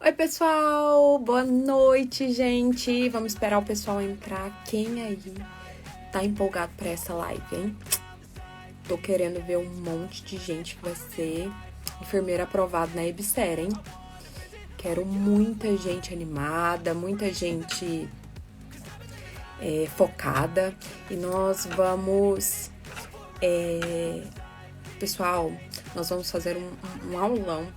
Oi, pessoal! Boa noite, gente! Vamos esperar o pessoal entrar. Quem aí tá empolgado pra essa live, hein? Tô querendo ver um monte de gente que vai ser enfermeira aprovada na EBSER, hein? Quero muita gente animada, muita gente focada. E nós vamos... Pessoal, nós vamos fazer um aulão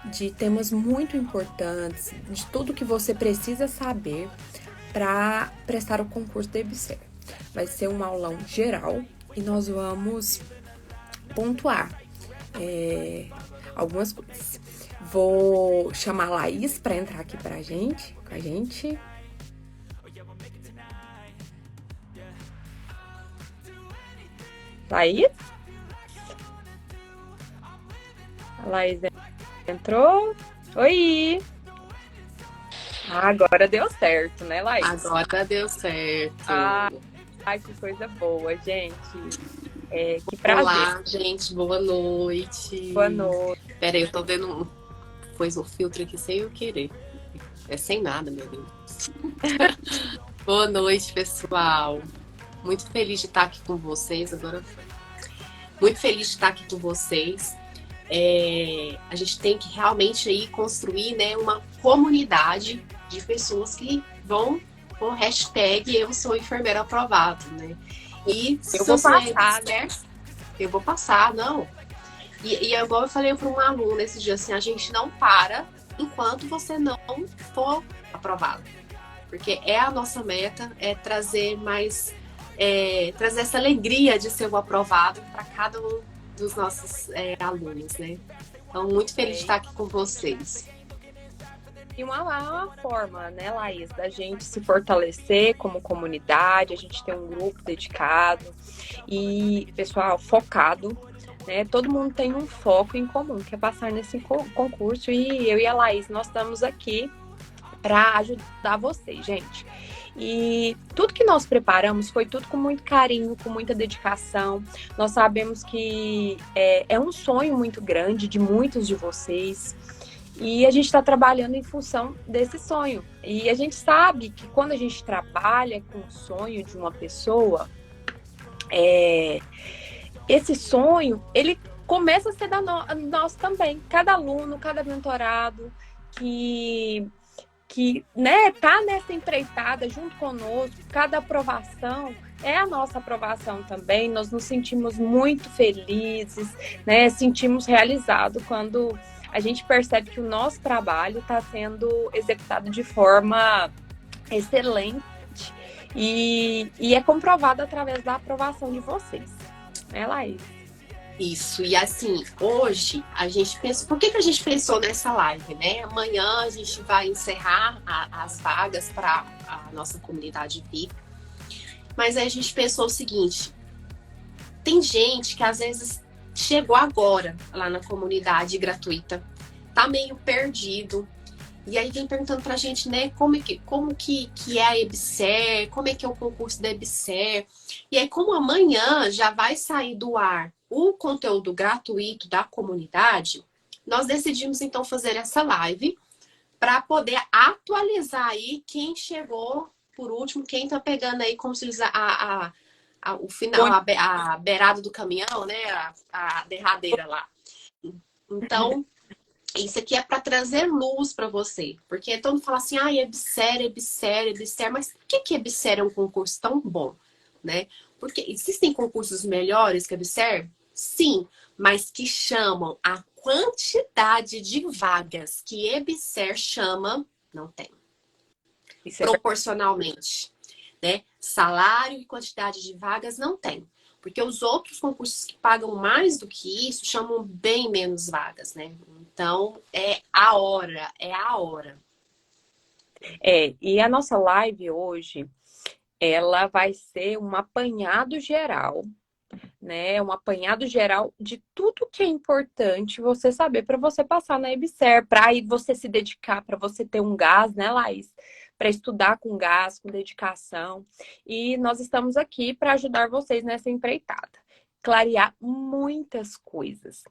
de temas muito importantes, de tudo que você precisa saber para prestar o concurso da EBSER. Vai ser um aulão geral e nós vamos pontuar algumas coisas. Vou chamar a Laís para entrar aqui com a gente. Laís? A Laís entrou? Oi! Agora deu certo, né, Laís? Agora deu certo. Ai, que coisa boa, gente. Que prazer. Olá, gente, boa noite. Boa noite. Peraí, eu tô vendo pôs um filtro aqui sem eu querer. É sem nada, meu Deus. Boa noite, pessoal. Muito feliz de estar aqui com vocês. Agora foi. Muito feliz de estar aqui com vocês. A gente tem que realmente aí construir, né, uma comunidade de pessoas que vão com o hashtag Eu Sou Enfermeiro Aprovado, né? E eu vou passar, né? Eu vou passar, não. E igual eu falei para um aluno esse dia, assim, a gente não para enquanto você não for aprovado. Porque é a nossa meta, é trazer mais, trazer essa alegria de ser o aprovado para cada um dos nossos alunos, né? Então, muito feliz de estar aqui com vocês. E uma forma, né, Laís, da gente se fortalecer como comunidade, a gente tem um grupo dedicado e, pessoal, focado, né? Todo mundo tem um foco em comum, que é passar nesse concurso e eu e a Laís, nós estamos aqui para ajudar vocês, gente. E tudo que nós preparamos foi tudo com muito carinho, com muita dedicação. Nós sabemos que é um sonho muito grande de muitos de vocês. E a gente está trabalhando em função desse sonho. E a gente sabe que quando a gente trabalha com o sonho de uma pessoa, esse sonho, ele começa a ser nosso também. Cada aluno, cada mentorado que né, tá nessa empreitada junto conosco, cada aprovação é a nossa aprovação também. Nós nos sentimos muito felizes, né? Sentimos realizados quando a gente percebe que o nosso trabalho está sendo executado de forma excelente e é comprovado através da aprovação de vocês. É, Laís? Isso, e assim, hoje a gente pensou, por que a gente pensou nessa live, né? Amanhã a gente vai encerrar as vagas para a nossa comunidade VIP, mas aí a gente pensou o seguinte, tem gente que às vezes chegou agora lá na comunidade gratuita, tá meio perdido, e aí vem perguntando pra gente, né, como que é a EBSER, como é que é o concurso da EBSER. E aí, como amanhã já vai sair do ar o conteúdo gratuito da comunidade, nós decidimos então fazer essa live para poder atualizar aí quem chegou por último, quem tá pegando aí, como se diz, o final, a beirada do caminhão, né, a derradeira lá. Então, isso aqui é para trazer luz para você. Porque todo mundo fala assim, EBSER, EBSER, EBSER. Mas por que EBSER é um concurso tão bom? Né? Porque existem concursos melhores que EBSER? Sim, mas que chamam a quantidade de vagas que EBSER chama, não tem. Proporcionalmente. Né? Salário e quantidade de vagas não tem. Porque os outros concursos que pagam mais do que isso chamam bem menos vagas, né? Então, é a hora. E a nossa live hoje, ela vai ser um apanhado geral, né? Um apanhado geral de tudo que é importante você saber para você passar na EBSER, para aí você se dedicar, para você ter um gás, né, Laís? Para estudar com gás, com dedicação. E nós estamos aqui para ajudar vocês nessa empreitada. Clarear muitas coisas.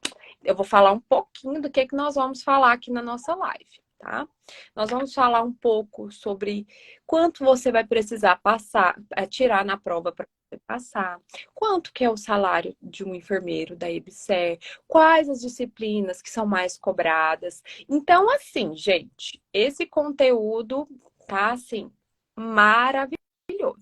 Eu vou falar um pouquinho do que nós vamos falar aqui na nossa live. tá? Nós vamos falar um pouco sobre quanto você vai precisar passar, tirar na prova para passar, quanto que é o salário de um enfermeiro da EBSER, quais as disciplinas que são mais cobradas. Então, assim, gente, esse conteúdo tá, assim, maravilhoso.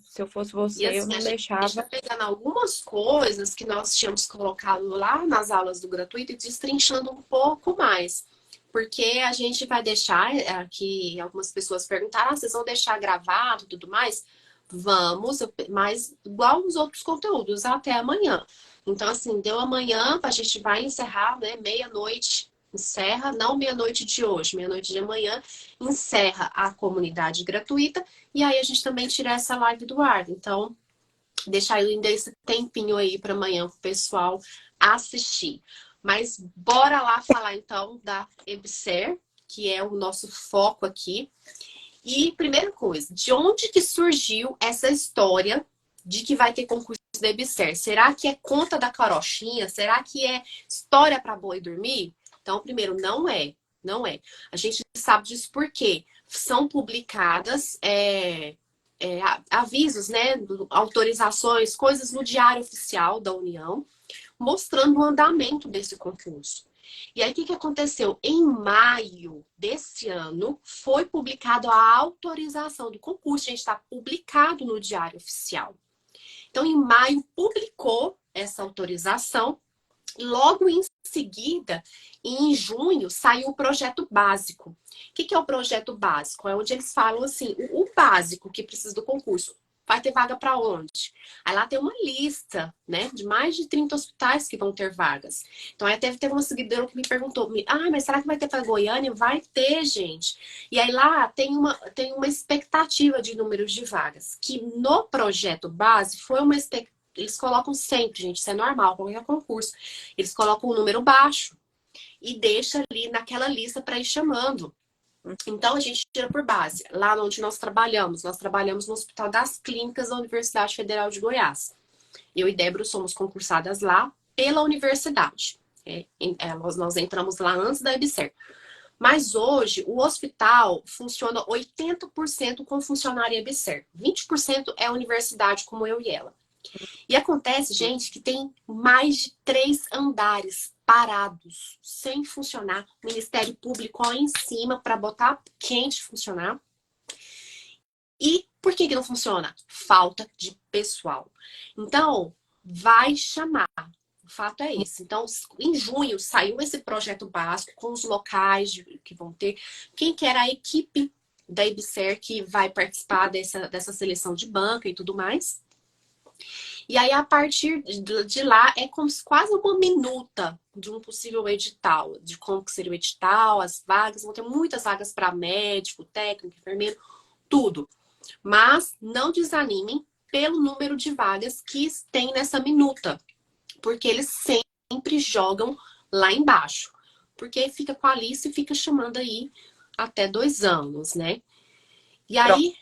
Se eu fosse E você, eu assim, não a gente está deixava. pegando algumas coisas que nós tínhamos colocado lá nas aulas do gratuito e destrinchando um pouco mais. Porque a gente vai deixar aqui, algumas pessoas perguntaram, vocês vão deixar gravado e tudo mais? Vamos, mas igual os outros conteúdos, até amanhã. Então, assim, deu amanhã, a gente vai encerrar, né? Meia-noite, encerra, não meia-noite de hoje, meia-noite de amanhã, encerra a comunidade gratuita. E aí a gente também tira essa live do ar. Então, deixar ainda esse tempinho aí para amanhã pro pessoal assistir. Mas bora lá falar então da EBSER, que é o nosso foco aqui. E primeira coisa, de onde que surgiu essa história de que vai ter concurso da EBSER? Será que é conta da carochinha? Será que é história para boi dormir? Então, primeiro, não é. Não é. A gente sabe disso porque são publicadas avisos, né? Autorizações, coisas no Diário Oficial da União, mostrando o andamento desse concurso. E aí, o que, que aconteceu? Em maio desse ano, foi publicado a autorização do concurso. A gente está publicado no Diário Oficial. Então, em maio, publicou essa autorização. Logo em seguida, em junho, saiu o projeto básico. O que, que é o projeto básico? É onde eles falam assim, o básico que precisa do concurso. Vai ter vaga para onde? Aí lá tem uma lista, né, de mais de 30 hospitais que vão ter vagas. Então aí teve uma seguidora que me perguntou, mas será que vai ter para Goiânia? Vai ter, gente. E aí lá tem uma expectativa de números de vagas, que no projeto base foi uma expectativa. Eles colocam sempre, gente, isso é normal, qualquer concurso. Eles colocam um número baixo e deixa ali naquela lista para ir chamando. Então, a gente tira por base. Lá onde nós trabalhamos no Hospital das Clínicas da Universidade Federal de Goiás. Eu e Débora somos concursadas lá pela universidade. Nós entramos lá antes da EBSER. Mas hoje, o hospital funciona 80% com funcionário EBSER. 20% é a universidade, como eu e ela. E acontece, gente, que tem mais de 3 andares parados, sem funcionar. O Ministério Público lá em cima para botar quente funcionar. E por que não funciona? Falta de pessoal. Então, vai chamar. O fato é esse. Então, em junho, saiu esse projeto básico com os locais que vão ter. Quem quer a equipe da EBSER que vai participar dessa seleção de banca e tudo mais. E aí, a partir de lá, é como quase uma minuta de um possível edital, de como que seria o edital, as vagas, vão ter muitas vagas para médico, técnico, enfermeiro, tudo. Mas não desanimem pelo número de vagas que tem nessa minuta, porque eles sempre jogam lá embaixo. Porque fica com a lista e fica chamando aí até 2 anos, né? E aí,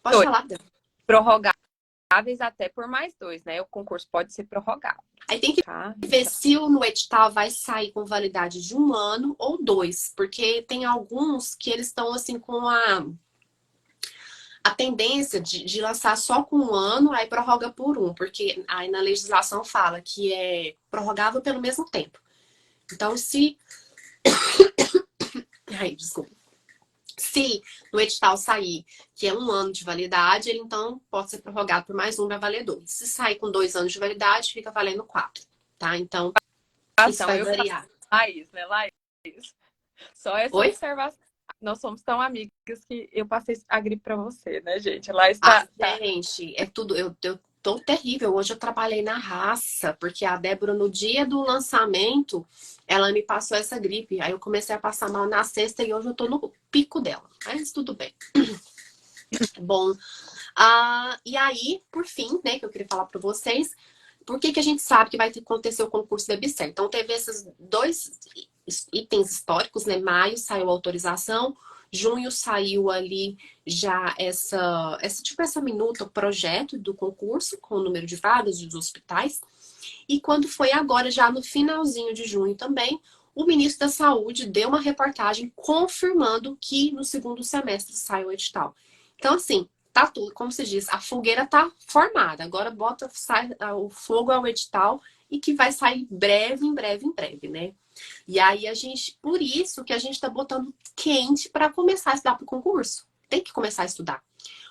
pode falar, Débora. Prorrogáveis até por mais 2, né? O concurso pode ser prorrogado. Aí tem que ver se no edital vai sair com validade de 1 ano ou 2, porque tem alguns que eles estão assim com a tendência de lançar só com 1 ano, aí prorroga por 1, porque aí na legislação fala que é prorrogável pelo mesmo tempo. Então, se no edital sair que é 1 ano de validade, ele então pode ser prorrogado por mais 1, vai valer 2. Se sair com 2 anos de validade, fica valendo 4, tá? Então, isso vai variar. Laís, né, Laís? Só essa Oi? observação. Nós somos tão amigas que eu passei a gripe pra você, né, gente? Laís tá... Gente, é tudo... Eu tô terrível. Hoje eu trabalhei na raça, porque a Débora, no dia do lançamento, ela me passou essa gripe. Aí eu comecei a passar mal na sexta e hoje eu tô no pico dela. Mas tudo bem. Bom, e aí, por fim, né, que eu queria falar para vocês, por que a gente sabe que vai acontecer o concurso da EBSER? Então, teve esses 2 itens históricos, né? Maio saiu a autorização, junho saiu ali já essa minuta, o projeto do concurso, com o número de vagas dos hospitais. E quando foi agora, já no finalzinho de junho também, o ministro da Saúde deu uma reportagem confirmando que no segundo semestre sai o edital. Então, assim, tá tudo, como se diz, a fogueira tá formada. Agora sai o fogo ao edital e que vai sair em breve, né? E aí por isso que a gente tá botando quente para começar a estudar pro concurso. Tem que começar a estudar.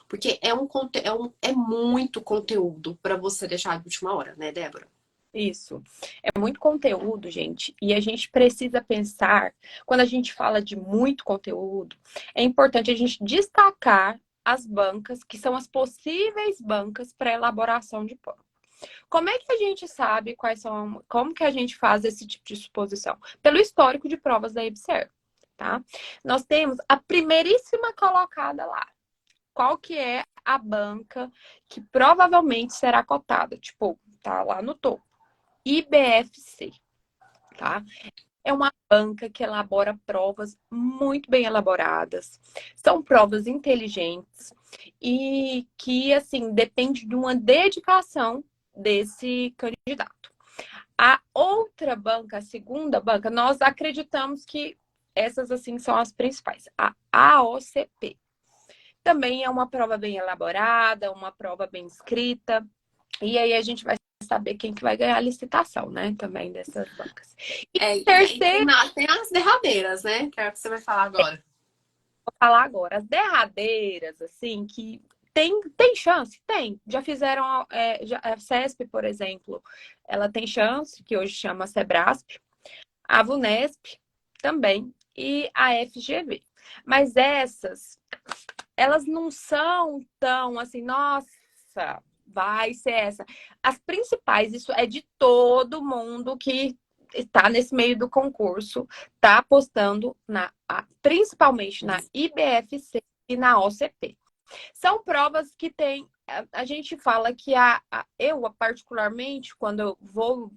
Porque é muito conteúdo para você deixar de última hora, né, Débora? Isso. É muito conteúdo, gente, e a gente precisa pensar, quando a gente fala de muito conteúdo, é importante a gente destacar as bancas, que são as possíveis bancas para elaboração de prova. Como é que a gente sabe como que a gente faz esse tipo de suposição? Pelo histórico de provas da EBSERH, tá? Nós temos a primeiríssima colocada lá. Qual que é a banca que provavelmente será cotada? Tipo, tá lá no topo. IBFC, tá? É uma banca que elabora provas muito bem elaboradas. São provas inteligentes e que, assim, depende de uma dedicação desse candidato. A outra banca, a segunda banca, nós acreditamos que essas, assim, são as principais. A AOCP. Também é uma prova bem elaborada, uma prova bem escrita. E aí a gente vai saber quem que vai ganhar a licitação, né? Também dessas bancas. E terceiro, Tem as derradeiras, né? Que é o que você vai falar agora. vou falar agora, as derradeiras, assim, que tem chance? Tem. Já fizeram, a CESP, por exemplo, ela tem chance, que hoje chama Sebrasp, a VUNESP também, e a FGV. Mas essas, elas não são tão assim, nossa, vai ser essa. As principais, isso é de todo mundo que está nesse meio do concurso, está apostando principalmente na IBFC e na OCP. São provas que tem. A gente fala que eu, particularmente, quando eu vou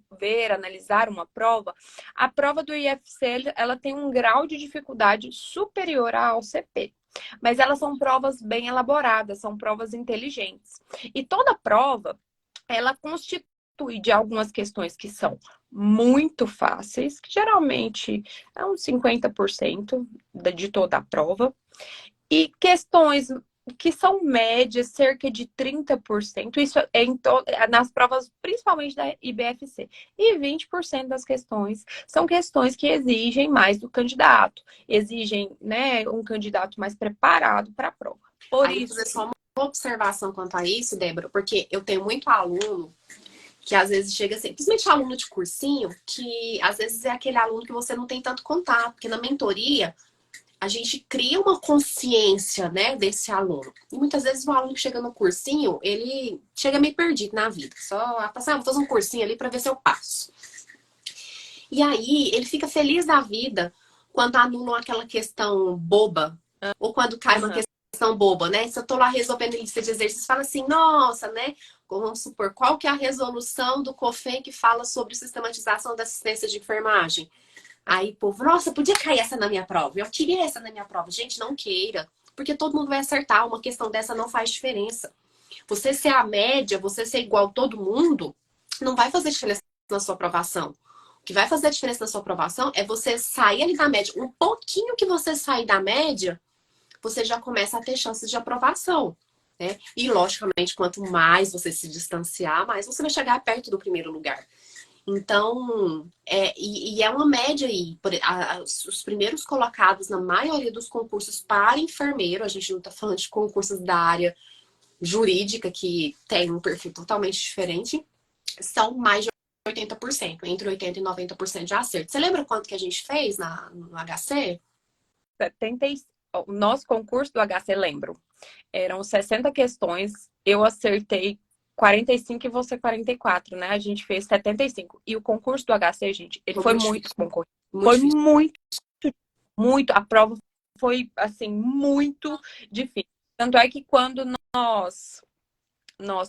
analisar uma prova, a prova do IFC ela tem um grau de dificuldade superior à OCP. Mas elas são provas bem elaboradas, são provas inteligentes. E toda prova, ela constitui de algumas questões que são muito fáceis, que geralmente é uns 50% de toda a prova, e questões que são médias, cerca de 30%, isso nas provas principalmente da IBFC. E 20% das questões são questões que exigem mais do candidato, exigem, né, um candidato mais preparado para a prova. Por isso, fazer só uma observação quanto a isso, Débora, porque eu tenho muito aluno que às vezes chega assim, principalmente aluno de cursinho, que às vezes é aquele aluno que você não tem tanto contato, porque na mentoria a gente cria uma consciência, né, desse aluno. E muitas vezes o aluno que chega no cursinho, ele chega meio perdido na vida. Só passar, vou fazer um cursinho ali para ver se eu passo. E aí ele fica feliz da vida quando anulam aquela questão boba, ou quando cai uma questão boba, né? Se eu tô lá resolvendo lista de exercícios, fala assim, nossa, né? Vamos supor, qual que é a resolução do COFEN que fala sobre sistematização da assistência de enfermagem? Aí, povo, nossa, podia cair essa na minha prova. Eu queria essa na minha prova. Gente, não queira. Porque todo mundo vai acertar. Uma questão dessa não faz diferença. Você ser a média, você ser igual a todo mundo, não vai fazer diferença na sua aprovação. O que vai fazer a diferença na sua aprovação é você sair ali da média. Um pouquinho que você sair da média, você já começa a ter chances de aprovação. Né? E, logicamente, quanto mais você se distanciar, mais você vai chegar perto do primeiro lugar. Então, é uma média aí. Os primeiros colocados na maioria dos concursos para enfermeiro, a gente não está falando de concursos da área jurídica, que tem um perfil totalmente diferente, são mais de 80%, entre 80% e 90% de acerto. Você lembra quanto que a gente fez no HC? O nosso concurso do HC, lembro, eram 60 questões, eu acertei 45 e você 44, né? A gente fez 75. E o concurso do HC, gente, ele foi muito concorrido. Foi muito. A prova foi, assim, muito difícil. Tanto é que quando nós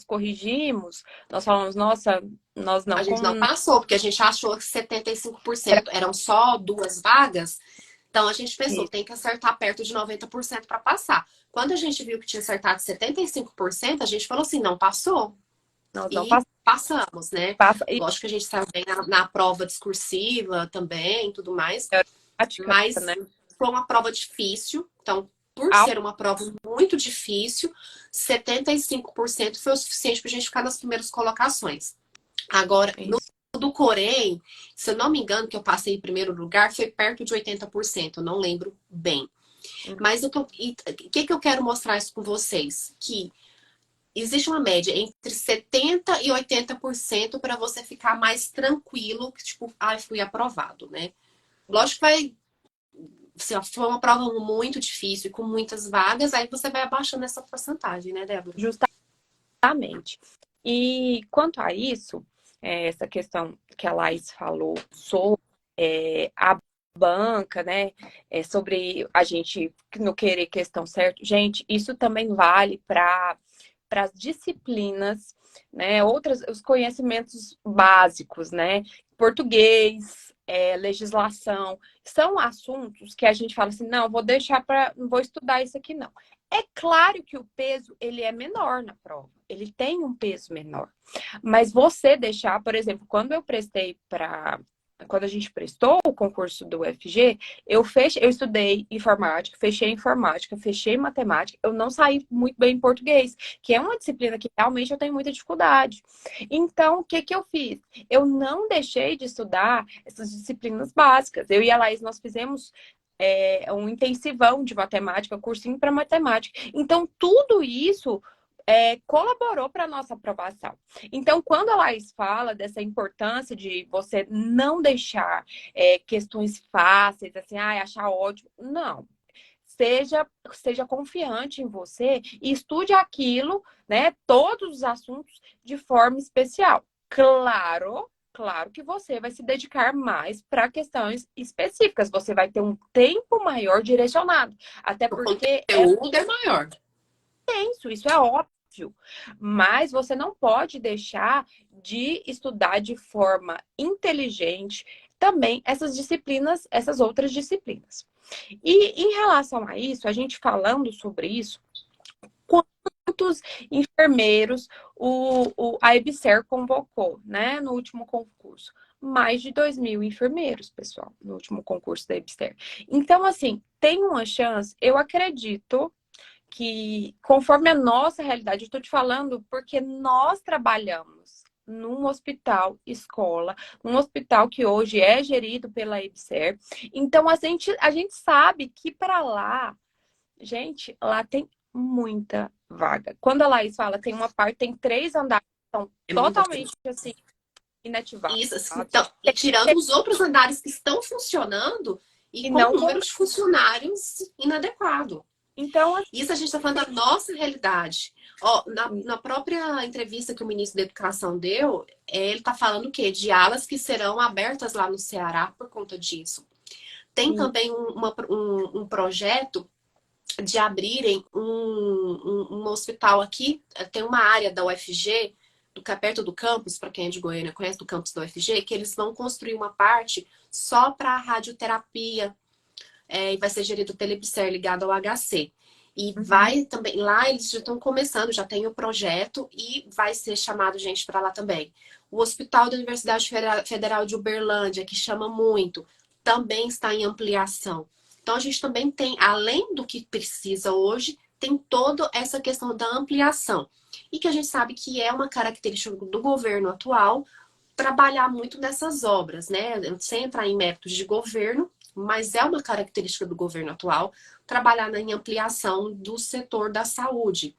corrigimos, nós falamos, nossa, nós não... A gente não passou, porque a gente achou que 75% eram só 2 vagas. Então, a gente pensou, tem que acertar perto de 90% para passar. Quando a gente viu que tinha acertado 75%, a gente falou assim, não passou. Nós não passamos. passamos, né? Passa e Lógico que a gente saiu bem na prova discursiva também, tudo mais, prática, mas né? foi uma prova difícil. Então, por Alto ser uma prova muito difícil, 75% foi o suficiente para a gente ficar nas primeiras colocações. Agora, no isso. do Corém, se eu não me engano, que eu passei em primeiro lugar, foi perto de 80%, eu não lembro bem. Mas o que eu quero mostrar isso com vocês? Que existe uma média entre 70% e 80% para você ficar mais tranquilo, que tipo, fui aprovado, né? Lógico que vai, se for uma prova muito difícil e com muitas vagas, aí você vai abaixando essa porcentagem, né, Débora? Justamente. E quanto a isso, essa questão que a Laís falou sobre a banca, né? Sobre a gente não querer questão certa. Gente, isso também vale para as disciplinas, né? Outras, os conhecimentos básicos, né? Português, legislação, são assuntos que a gente fala assim, não, vou deixar para, não vou estudar isso aqui, não. É claro que o peso ele é menor na prova, ele tem um peso menor. Mas você deixar, por exemplo, quando a gente prestou o concurso do UFG, eu estudei informática, fechei matemática, eu não saí muito bem em português, que é uma disciplina que realmente eu tenho muita dificuldade. Então, o que que eu fiz? Eu não deixei de estudar essas disciplinas básicas. Eu e a Laís, nós fizemos um intensivão de matemática, cursinho para matemática. Então, tudo isso colaborou para a nossa aprovação. Então, quando a Laís fala dessa importância de você não deixar questões fáceis, assim, achar ótimo, não. Seja confiante em você e estude aquilo, né? Todos os assuntos de forma especial. Claro que você vai se dedicar mais para questões específicas. Você vai ter um tempo maior direcionado. Até O porque conteúdo é maior. isso é óbvio. Mas você não pode deixar de estudar de forma inteligente também essas disciplinas, essas outras disciplinas. E em relação a isso, a gente falando sobre isso, quantos enfermeiros a EBSER convocou, né, no último concurso? Mais de 2.000 enfermeiros, pessoal, no último concurso da EBSER. Então, assim, tem uma chance, eu acredito que, conforme a nossa realidade, eu estou te falando porque nós trabalhamos num hospital escola, um hospital que hoje é gerido pela EBSER. Então, a gente sabe que para lá, gente, lá tem muita vaga. Quando a Laís fala, tem 3 andares que são É muita coisa. totalmente assim, inativados. Isso, assim, então, e tirando os outros andares que estão funcionando e E com não o vou. número de funcionários inadequado. Então, Isso a gente está falando da nossa realidade. Ó, na própria entrevista que o ministro da Educação deu, ele está falando o quê? De alas que serão abertas lá no Ceará por conta disso. Tem assim, também um projeto de abrirem um hospital aqui. Tem uma área da UFG, perto do campus, para quem é de Goiânia, conhece do campus da UFG, que eles vão construir uma parte só para radioterapia, e vai ser gerido pela EBSER, ligado ao HC. E vai também, lá eles já estão começando, já tem o projeto e vai ser chamado gente para lá também. O Hospital da Universidade Federal de Uberlândia, que chama muito, também está em ampliação. Então a gente também tem, além do que precisa hoje, tem toda essa questão da ampliação. E que a gente sabe que é uma característica do governo atual trabalhar muito nessas obras, né? Sem entrar em méritos de governo, mas é uma característica do governo atual trabalhar em ampliação do setor da saúde.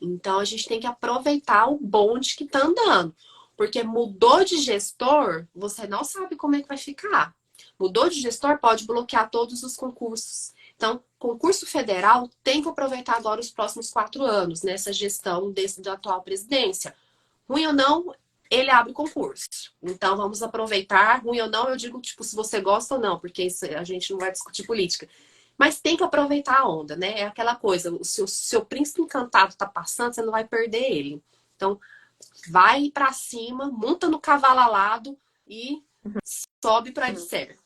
Então a gente tem que aproveitar o bonde que está andando, porque mudou de gestor, você não sabe como é que vai ficar. Mudou de gestor, pode bloquear todos os concursos. Então, concurso federal tem que aproveitar agora os próximos 4 anos nessa gestão da atual presidência. Ruim ou não, ele abre concurso. Então, vamos aproveitar. Ruim ou não, eu digo, tipo, se você gosta ou não, porque isso, a gente não vai discutir política. Mas tem que aproveitar a onda, né? É aquela coisa, o seu príncipe encantado tá passando, você não vai perder ele. Então, vai para cima, monta no cavalo alado e sobe para a série.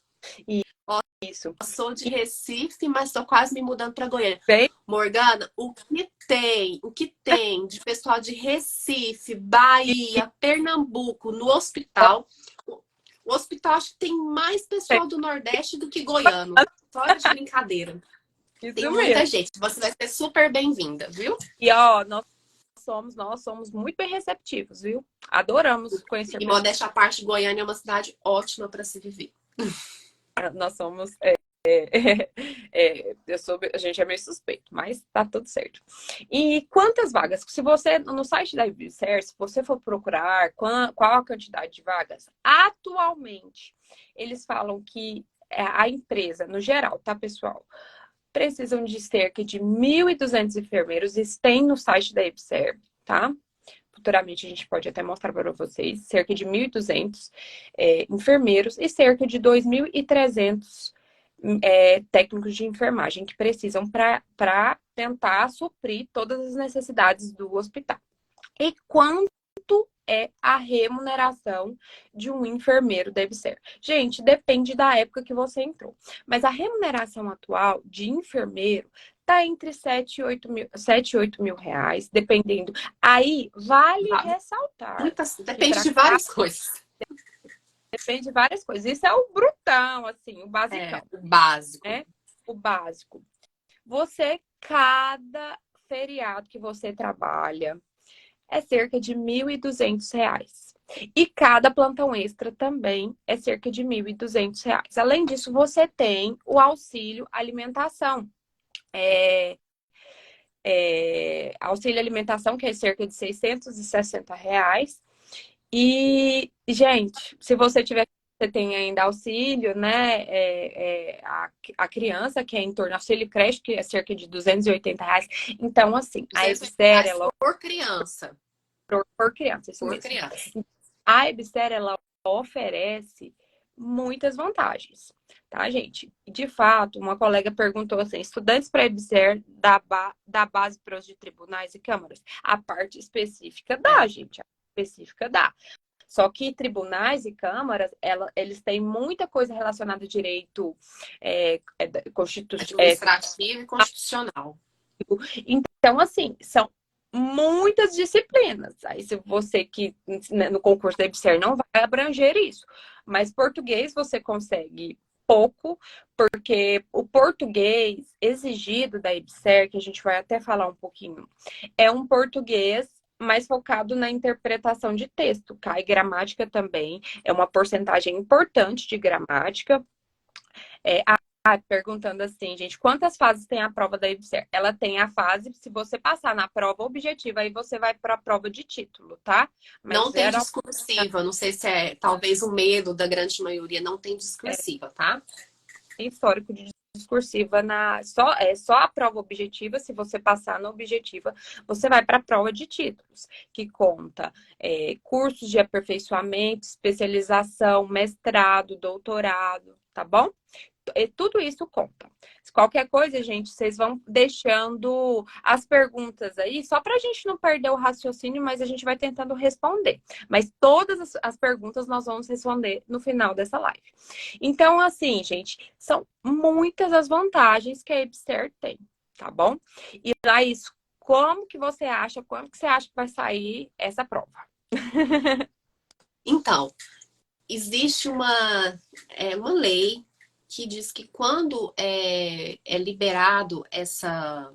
Isso. Eu sou de Recife, mas estou quase me mudando para Goiânia. Bem, Morgana, o que tem de pessoal de Recife, Bahia, Pernambuco no hospital? O hospital acho que tem mais pessoal do Nordeste do que goiano. Fora de brincadeira. Tem isso muita mesmo. gente. Você vai ser super bem-vinda, viu? E ó, nós somos muito bem receptivos, viu? Adoramos conhecer E pessoas. modéstia à parte, Goiânia é uma cidade ótima para se viver. Nós somos. A gente é meio suspeito, mas tá tudo certo. E quantas vagas? Se você, no site da IBSER, se você for procurar qual a quantidade de vagas, atualmente, eles falam que a empresa, no geral, tá, pessoal? Precisam de cerca de 1.200 enfermeiros, isso tem no site da IBSER, tá? Futuramente a gente pode até mostrar para vocês, cerca de 1.200 enfermeiros e cerca de 2.300 técnicos de enfermagem que precisam para tentar suprir todas as necessidades do hospital. E quanto é a remuneração de um enfermeiro deve ser? Gente, depende da época que você entrou. Mas a remuneração atual de enfermeiro está entre 7 e 8 mil reais, dependendo. Aí, vale ressaltar que Depende para de várias coisas. depende de várias coisas. Isso é o brutão, assim, o É, basicão, o básico. né? O básico. Cada feriado que você trabalha é cerca de 1.200 reais. E cada plantão extra também é cerca de 1.200 reais. Além disso, você tem o auxílio alimentação. Auxílio alimentação, que é cerca de 660 reais. E, gente, se você tiver, você tem ainda auxílio, né? A criança, que é em torno, auxílio creche, que é cerca de 280 reais. Então, assim, a 200 EBSER, reais ela por criança. por criança, isso Por mesmo. criança. A EBSER, ela oferece muitas vantagens, tá, gente? De fato, uma colega perguntou assim, estudantes para EBSER da base para os de tribunais e câmaras? A parte específica dá, gente, a específica dá. Só que tribunais e câmaras, eles têm muita coisa relacionada a direito Administrativo e constitucional. Então, assim, são muitas disciplinas. Aí, se você que no concurso da IBSER não vai abranger isso. Mas português você consegue pouco, porque o português exigido da IBSER, que a gente vai até falar um pouquinho, é um português mais focado na interpretação de texto. Cai gramática também, é uma porcentagem importante de gramática. Perguntando assim, gente, quantas fases tem a prova da IBSER? Ela tem a fase, se você passar na prova objetiva, aí você vai para a prova de título, tá? Mas Não tem geral discursiva. Não sei se é talvez o medo da grande maioria. Não tem discursiva, tá? tem histórico de discursiva só a prova objetiva. Se você passar na objetiva, você vai para a prova de títulos, que conta cursos de aperfeiçoamento, especialização, mestrado, doutorado, tá bom? Tudo isso conta. Qualquer coisa, gente, vocês vão deixando as perguntas aí, só para a gente não perder o raciocínio, mas a gente vai tentando responder. Mas todas as perguntas nós vamos responder no final dessa live. Então, assim, gente, são muitas as vantagens que a EBSER tem, tá bom? E, Laís, quando que você acha que vai sair essa prova? Então, existe uma lei que diz que quando é liberado essa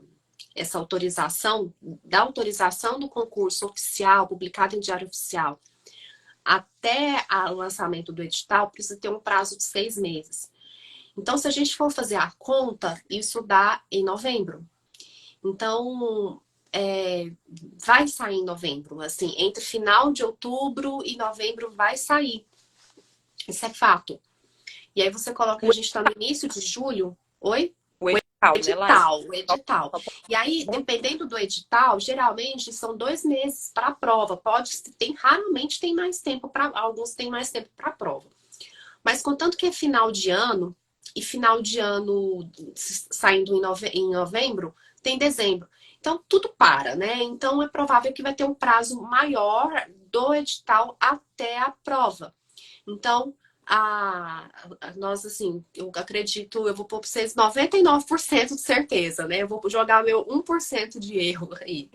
autorização, da autorização do concurso oficial, publicado em Diário Oficial, até o lançamento do edital, precisa ter um prazo de 6 meses. Então, se a gente for fazer a conta, isso dá em novembro. Então, vai sair em novembro. Assim, entre final de outubro e novembro vai sair. Isso é fato. E aí você coloca que a gente está no início de julho. Oi? O edital, né, Laís? O edital. E aí, dependendo do edital, geralmente são 2 meses para a prova. Raramente tem mais tempo para. Alguns têm mais tempo para a prova. Mas contanto que é final de ano, e final de ano saindo em novembro, tem dezembro. Então, tudo para, né? Então, é provável que vai ter um prazo maior do edital até a prova. Então, Nós, assim, eu acredito, eu vou pôr pra vocês 99% de certeza, né? Eu vou jogar meu 1% de erro aí.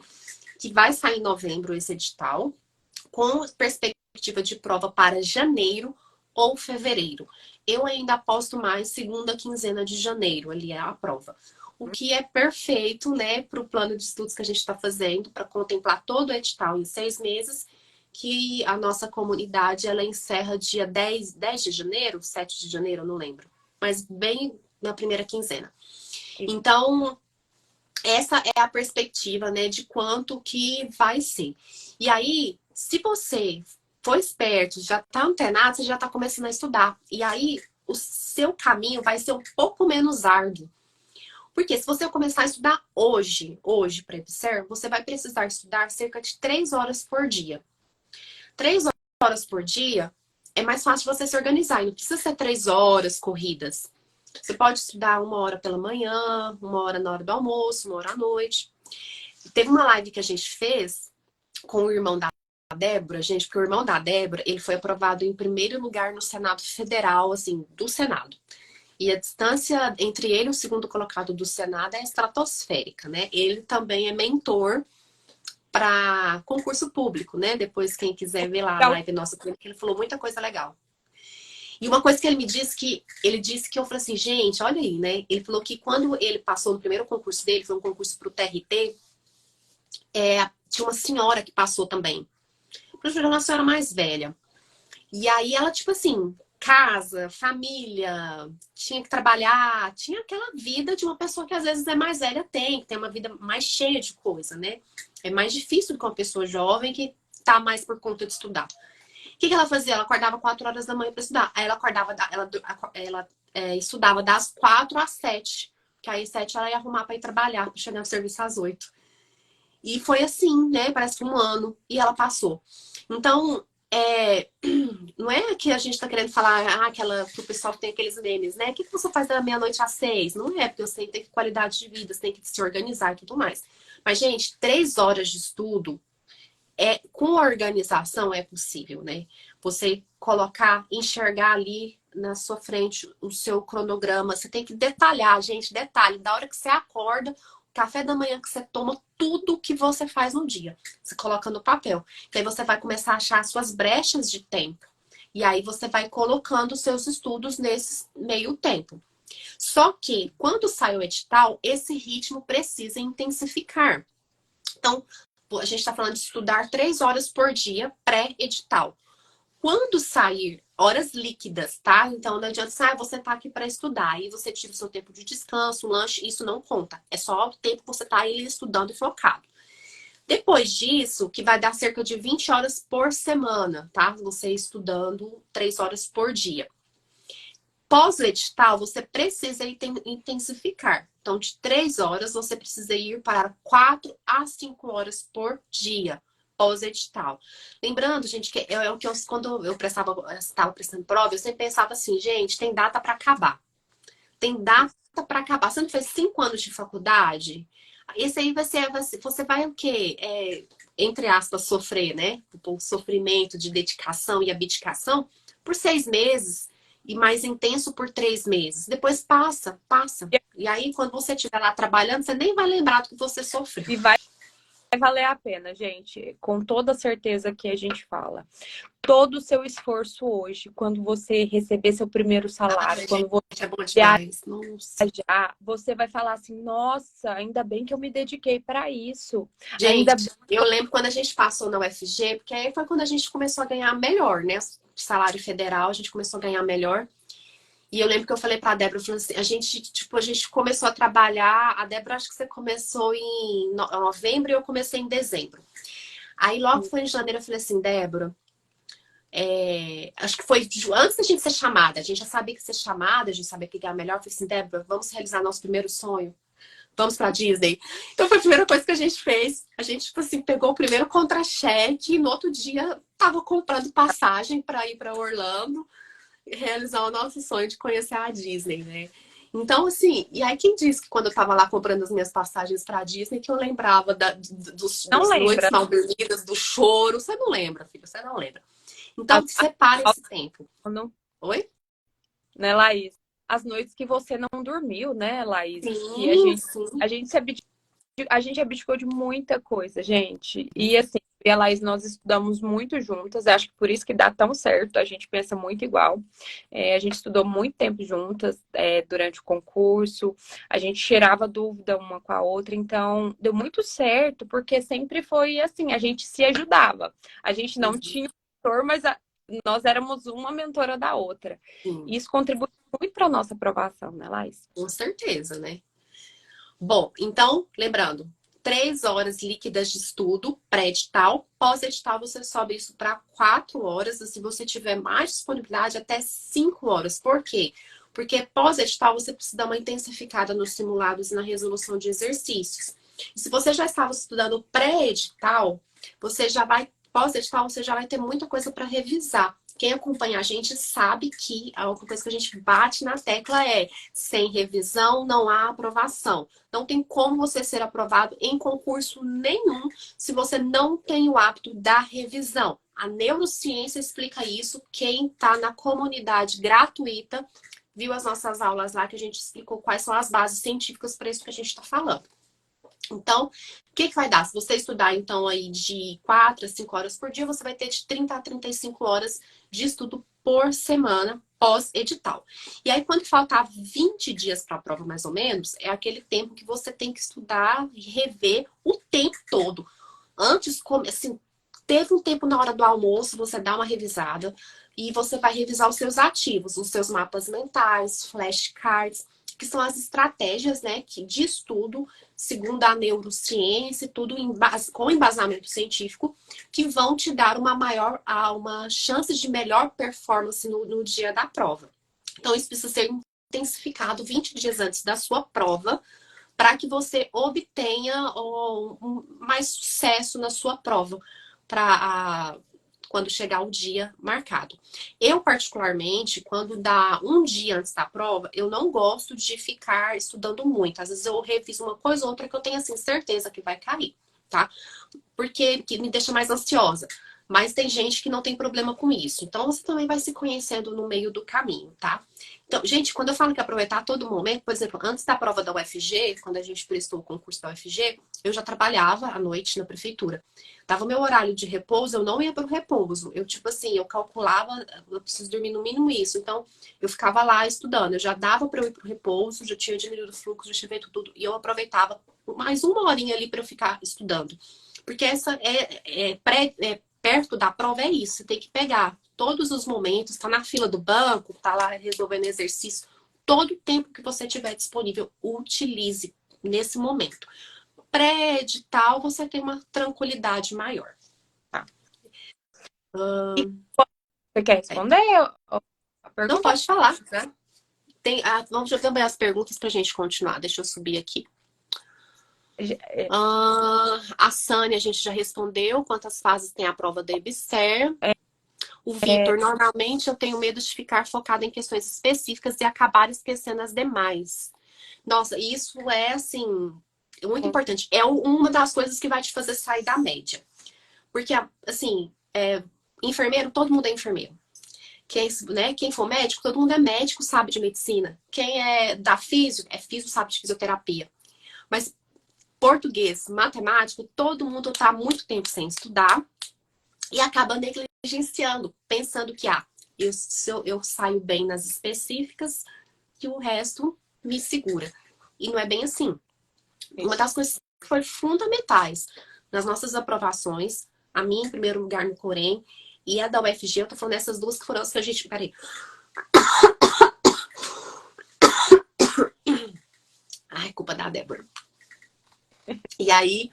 Que vai sair em novembro esse edital, com perspectiva de prova para janeiro ou fevereiro. Eu ainda aposto mais segunda quinzena de janeiro, ali é a prova. O que é perfeito, né, para o plano de estudos que a gente está fazendo, para contemplar todo o edital em 6 meses, que a nossa comunidade ela encerra dia 10 de janeiro, 7 de janeiro, eu não lembro, mas bem na primeira quinzena. Então, essa é a perspectiva, né, de quanto que vai ser. E aí, se você for esperto, já tá antenado, você já tá começando a estudar. E aí, o seu caminho vai ser um pouco menos árduo. Porque se você começar a estudar hoje para EPSER, você vai precisar estudar cerca de 3 horas por dia. 3 horas por dia é mais fácil você se organizar. E não precisa ser 3 horas corridas. Você pode estudar 1 hora pela manhã, 1 hora na hora do almoço, 1 hora à noite. Teve uma live que a gente fez com o irmão da Débora, gente, porque o irmão da Débora, ele foi aprovado em primeiro lugar no Senado Federal, assim, do Senado. E a distância entre ele e o segundo colocado do Senado é estratosférica, né? Ele também é mentor para concurso público, né? Depois, quem quiser ver lá a live nossa, ele falou muita coisa legal. E uma coisa que ele me disse ele disse que eu falei assim, gente, olha aí, né? Ele falou que quando ele passou no primeiro concurso dele, foi um concurso para o TRT, tinha uma senhora que passou também. Uma senhora mais velha. E aí ela, tipo assim, casa, família, tinha que trabalhar, tinha aquela vida de uma pessoa que às vezes é mais velha, que tem uma vida mais cheia de coisa, né? É mais difícil do que uma pessoa jovem que tá mais por conta de estudar. O que ela fazia? Ela acordava 4 horas da manhã para estudar. Aí ela acordava, ela estudava das 4 às 7. Que aí 7 ela ia arrumar para ir trabalhar, para chegar no serviço às 8. E foi assim, né? Parece que um ano. E ela passou. Então, não é que a gente tá querendo falar que o pessoal tem aqueles memes, né? O que você faz da meia-noite às 6? Não é, porque você tem que ter qualidade de vida, você tem que se organizar e tudo mais. Mas, gente, 3 horas de estudo com organização é possível, né? Você colocar, enxergar ali na sua frente o seu cronograma. Você tem que detalhar, gente, detalhe. Da hora que você acorda, café da manhã que você toma, tudo que você faz no dia. Você coloca no papel. E aí você vai começar a achar as suas brechas de tempo. E aí você vai colocando os seus estudos nesse meio tempo. Só que, quando sai o edital, esse ritmo precisa intensificar. Então, a gente está falando de estudar 3 horas por dia pré-edital. Quando sair horas líquidas, tá? Então não adianta você tá aqui para estudar e você tira o seu tempo de descanso, lanche, isso não conta. É só o tempo que você tá aí estudando e focado. Depois disso, que vai dar cerca de 20 horas por semana, tá? Você estudando 3 horas por dia. Pós-edital, você precisa intensificar. Então, de 3 horas, você precisa ir para 4 a 5 horas por dia, pós-edital. Lembrando, gente, que é o que quando eu estava prestando prova, eu sempre pensava assim, gente, tem data para acabar. Tem data para acabar. Você não fez 5 anos de faculdade? Esse aí você vai o quê? Entre aspas, sofrer, né? O sofrimento de dedicação e abdicação por 6 meses e mais intenso por 3 meses. Depois passa. E aí, quando você estiver lá trabalhando, você nem vai lembrar do que você sofreu. E vai valer a pena, gente. Com toda certeza que a gente fala. Todo o seu esforço hoje, quando você receber seu primeiro salário, quando você é bom demais. viajar, você vai falar assim, nossa, ainda bem que eu me dediquei para isso. Gente, eu lembro quando a gente passou na UFG, porque aí foi quando a gente começou a ganhar melhor, né? Salário federal, a gente começou a ganhar melhor. E eu lembro que eu falei pra Débora, eu falei assim, a gente começou a trabalhar, a Débora acho que você começou em novembro e eu comecei em dezembro. Aí logo foi em janeiro, eu falei assim, Débora, acho que foi antes da gente ser chamada, a gente já sabia que ser chamada, a gente sabia que ganhar melhor, eu falei assim, Débora, vamos realizar nosso primeiro sonho. Vamos pra Disney. Então foi a primeira coisa que a gente fez. A gente, tipo assim, pegou o primeiro contra-cheque e no outro dia tava comprando passagem para ir para Orlando e realizar o nosso sonho de conhecer a Disney, né? Então, assim, e aí quem disse que quando eu tava lá comprando as minhas passagens pra Disney que eu lembrava dos noites mal dormidas, do choro. Você não lembra, filho, você não lembra. Então, separa esse tempo. Oi? Né, Laís? As noites que você não dormiu, né, Laís? Que Sim, sim. a gente se a gente abdicou de muita coisa, gente. E assim, eu e a Laís, nós estudamos muito juntas. Acho que por isso que dá tão certo. A gente pensa muito igual. A gente estudou muito tempo juntas, durante o concurso. A gente tirava dúvida uma com a outra. Então, deu muito certo, porque sempre foi assim, a gente se ajudava. A gente não Uhum. tinha mentor, mas nós éramos uma mentora da outra. Sim, E isso contribui muito para a nossa aprovação, né, Laís? com certeza, né? Bom, então, lembrando, 3 horas líquidas de estudo, pré-edital. Pós-edital, você sobe isso para 4 horas. E se você tiver mais disponibilidade, até 5 horas. Por quê? Porque pós-edital, você precisa dar uma intensificada nos simulados e na resolução de exercícios. E se você já estava estudando pré-edital, você já vai, pós-edital, você já vai ter muita coisa para revisar. Quem acompanha a gente sabe que a outra coisa que a gente bate na tecla é: sem revisão não há aprovação. Não tem como você ser aprovado em concurso nenhum se você não tem o hábito da revisão. A neurociência explica isso. Quem está na comunidade gratuita viu as nossas aulas lá que a gente explicou quais são as bases científicas para isso que a gente está falando. Então, o que vai dar? Se você estudar, então, aí de 4 a 5 horas por dia, você vai ter de 30 a 35 horas de estudo por semana pós-edital. E aí, quando faltar 20 dias para a prova, mais ou menos, é aquele tempo que você tem que estudar e rever o tempo todo. Antes, assim, teve um tempo na hora do almoço, você dá uma revisada e você vai revisar os seus ativos, os seus mapas mentais, flashcards, que são as estratégias, né, de estudo, segundo a neurociência, tudo com embasamento científico, que vão te dar uma chance de melhor performance no dia da prova. Então, isso precisa ser intensificado 20 dias antes da sua prova, para que você obtenha mais sucesso na sua prova, para quando chegar o dia marcado. Eu, particularmente, quando dá um dia antes da prova, eu não gosto de ficar estudando muito. Às vezes eu reviso uma coisa ou outra que eu tenho assim certeza que vai cair, tá? Porque que me deixa mais ansiosa. Mas tem gente que não tem problema com isso. Então você também vai se conhecendo no meio do caminho, tá? Então, gente, quando eu falo que aproveitar todo momento, por exemplo, antes da prova da UFG, quando a gente prestou o concurso da UFG, eu já trabalhava à noite na prefeitura. Tava meu horário de repouso, eu não ia para o repouso. Eu, tipo assim, eu calculava, eu preciso dormir no mínimo isso. Então, eu ficava lá estudando. Eu já dava para eu ir para o repouso, já tinha diminuído o fluxo, já tinha feito tudo. E eu aproveitava mais uma horinha ali para eu ficar estudando. Porque essa perto da prova é isso. Você tem que pegar todos os momentos, tá na fila do banco, tá lá resolvendo exercício. Todo o tempo que você tiver disponível, utilize nesse momento. Pré-edital, você tem uma tranquilidade maior. Tá? E você quer responder a Não pergunta? pode falar, né? Vamos jogar também as perguntas pra gente continuar. Deixa eu subir aqui. A Sânia, a gente já respondeu. Quantas fases tem a prova da EBSER? O Vitor, normalmente eu tenho medo de ficar focado em questões específicas e acabar esquecendo as demais. Nossa, isso é, assim, muito importante. É uma das coisas que vai te fazer sair da média. Porque, assim, enfermeiro, todo mundo é enfermeiro. Quem for médico, todo mundo é médico, sabe de medicina. Quem é da físio, sabe de fisioterapia. Mas português, matemática, todo mundo está há muito tempo sem estudar e acaba negligenciando, pensando que eu saio bem nas específicas e o resto me segura. E não é bem assim. Uma das coisas que foi fundamentais nas nossas aprovações, a minha em primeiro lugar no Corém e a da UFG, eu tô falando dessas duas que foram as que a gente... Peraí. Ai, culpa da Débora. E aí,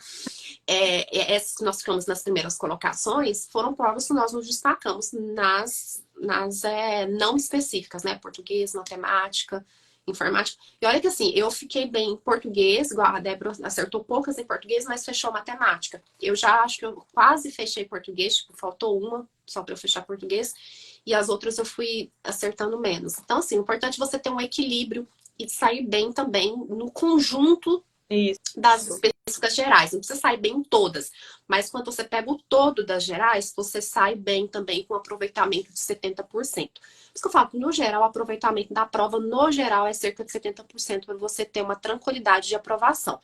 essas que nós ficamos nas primeiras colocações foram provas que nós nos destacamos nas não específicas, né? Português, matemática, informática. E olha que assim, eu fiquei bem em português, igual a Débora acertou poucas em português, mas fechou matemática. Eu já acho que eu quase fechei português, tipo, faltou uma só para eu fechar português, e as outras eu fui acertando menos. Então, assim, o importante é você ter um equilíbrio e sair bem também no conjunto das Isso. específicas gerais. Não precisa sair bem em todas, mas quando você pega o todo das gerais, você sai bem também com aproveitamento de 70%. Por isso que eu falo que, no geral, o aproveitamento da prova, no geral, é cerca de 70% para você ter uma tranquilidade de aprovação.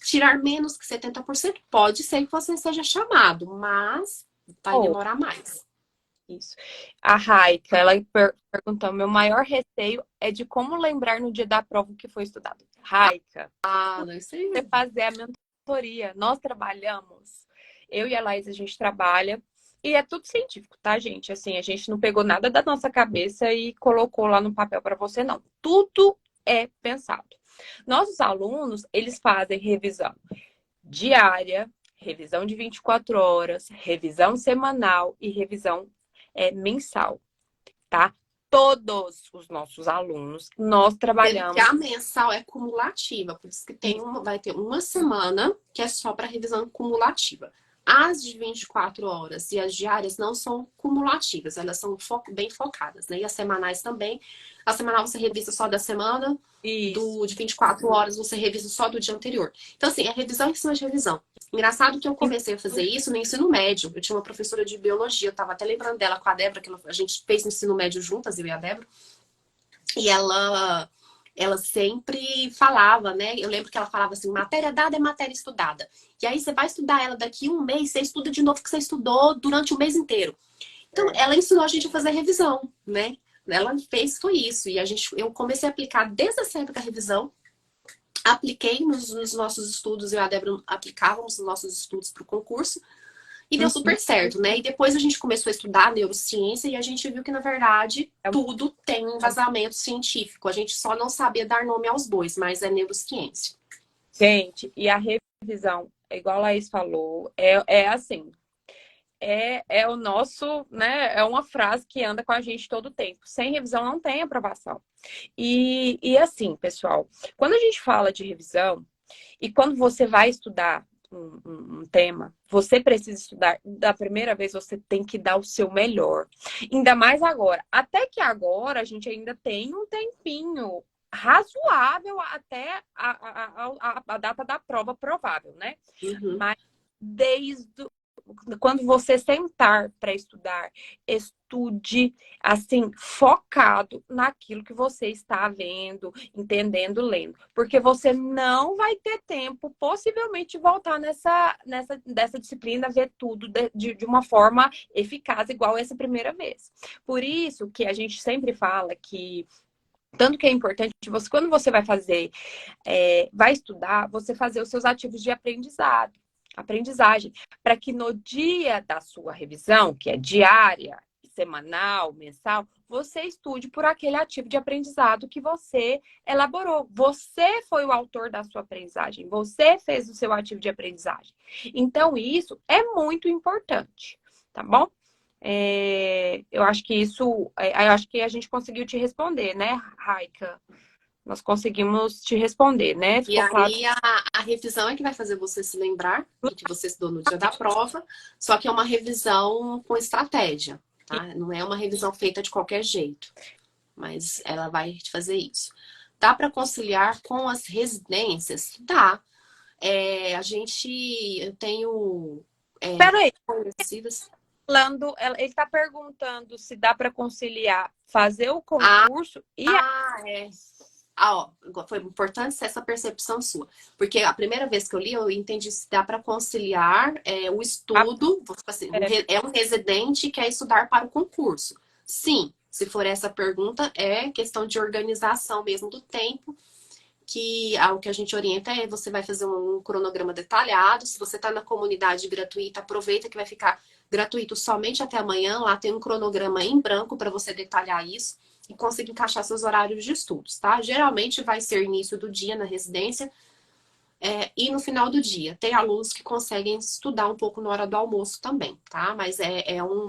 Tirar menos que 70% pode ser que você seja chamado, mas vai Oh, demorar mais. isso. A Raika, ela perguntou: meu maior receio é de como lembrar no dia da prova o que foi estudado. Raika, Ah, não sei. você fazer a mentoria, nós trabalhamos, eu e a Laís, a gente trabalha, e é tudo científico, tá, gente? Assim, a gente não pegou nada da nossa cabeça e colocou lá no papel para você, não. Tudo é pensado. Nossos alunos, eles fazem revisão diária, revisão de 24 horas, revisão semanal e revisão mensal, tá? Todos os nossos alunos, nós Sendo que trabalhamos a mensal é cumulativa, por isso que isso. vai ter uma semana que é só para revisão cumulativa. As de 24 horas e as diárias não são cumulativas, elas são bem focadas, né? E as semanais também. A semanal você revisa só da semana, Isso. de 24 horas você revisa só do dia anterior. Então, assim, é revisão em cima de revisão. Engraçado que eu comecei a fazer isso no ensino médio. Eu tinha uma professora de biologia, eu estava até lembrando dela com a Débora, que a gente fez no ensino médio juntas, eu e a Débora. E ela sempre falava, né? Eu lembro que ela falava assim: matéria dada é matéria estudada. E aí você vai estudar ela daqui um mês, você estuda de novo o que você estudou durante o mês inteiro. Então, É. ela ensinou a gente a fazer revisão, né? Ela fez foi isso. E eu comecei a aplicar desde essa época a revisão. Apliquei nos nossos estudos, eu e a Débora aplicávamos nos nossos estudos para o concurso. E deu Uhum. super certo, né? E depois a gente começou a estudar neurociência e a gente viu que, na verdade, É tudo tem um embasamento científico. A gente só não sabia dar nome aos bois, mas é neurociência. Gente, e a revisão, igual a Laís falou, é assim, é o nosso, né? É uma frase que anda com a gente todo o tempo. Sem revisão não tem aprovação. E assim, pessoal, quando a gente fala de revisão, e quando você vai estudar um tema, você precisa estudar da primeira vez, você tem que dar o seu melhor. Ainda mais agora. Até que agora a gente ainda tem um tempinho razoável até a data da prova provável, né? Uhum. Mas desde quando você sentar para estudar, estude assim, focado naquilo que você está vendo, entendendo, lendo. Porque você não vai ter tempo, possivelmente, de voltar dessa disciplina, ver tudo de uma forma eficaz, igual essa primeira vez. Por isso que a gente sempre fala que tanto que é importante você, quando você vai fazer, vai estudar, você fazer os seus ativos de aprendizagem, para que no dia da sua revisão, que é diária, semanal, mensal, você estude por aquele ativo de aprendizado que você elaborou. Você foi o autor da sua aprendizagem, você fez o seu ativo de aprendizagem. Então, isso é muito importante, tá bom? Eu acho que eu acho que a gente conseguiu te responder, né, Raika? Nós conseguimos te responder, né? E Ficou claro. aí a revisão é que vai fazer você se lembrar do que você estudou no dia da prova, só que é uma revisão com estratégia, tá? Não é uma revisão feita de qualquer jeito, mas ela vai te fazer isso. Dá para conciliar com as residências? Dá. Eu tenho Peraí, conhecidas. ele está perguntando se dá para conciliar fazer o Ah, concurso e a... é. Ah, ó, foi importante essa percepção sua. Porque a primeira vez que eu li, eu entendi se dá para conciliar o estudo. Tipo assim, é, é um residente que quer estudar para o concurso. Sim, se for essa pergunta, é questão de organização mesmo do tempo. Que o que a gente orienta é você vai fazer um cronograma detalhado. Se você está na comunidade gratuita, aproveita que vai ficar gratuito somente até amanhã. Lá tem um cronograma em branco para você detalhar isso e conseguir encaixar seus horários de estudos, tá? Geralmente vai ser início do dia na residência e no final do dia. Tem alunos que conseguem estudar um pouco na hora do almoço também, tá? Mas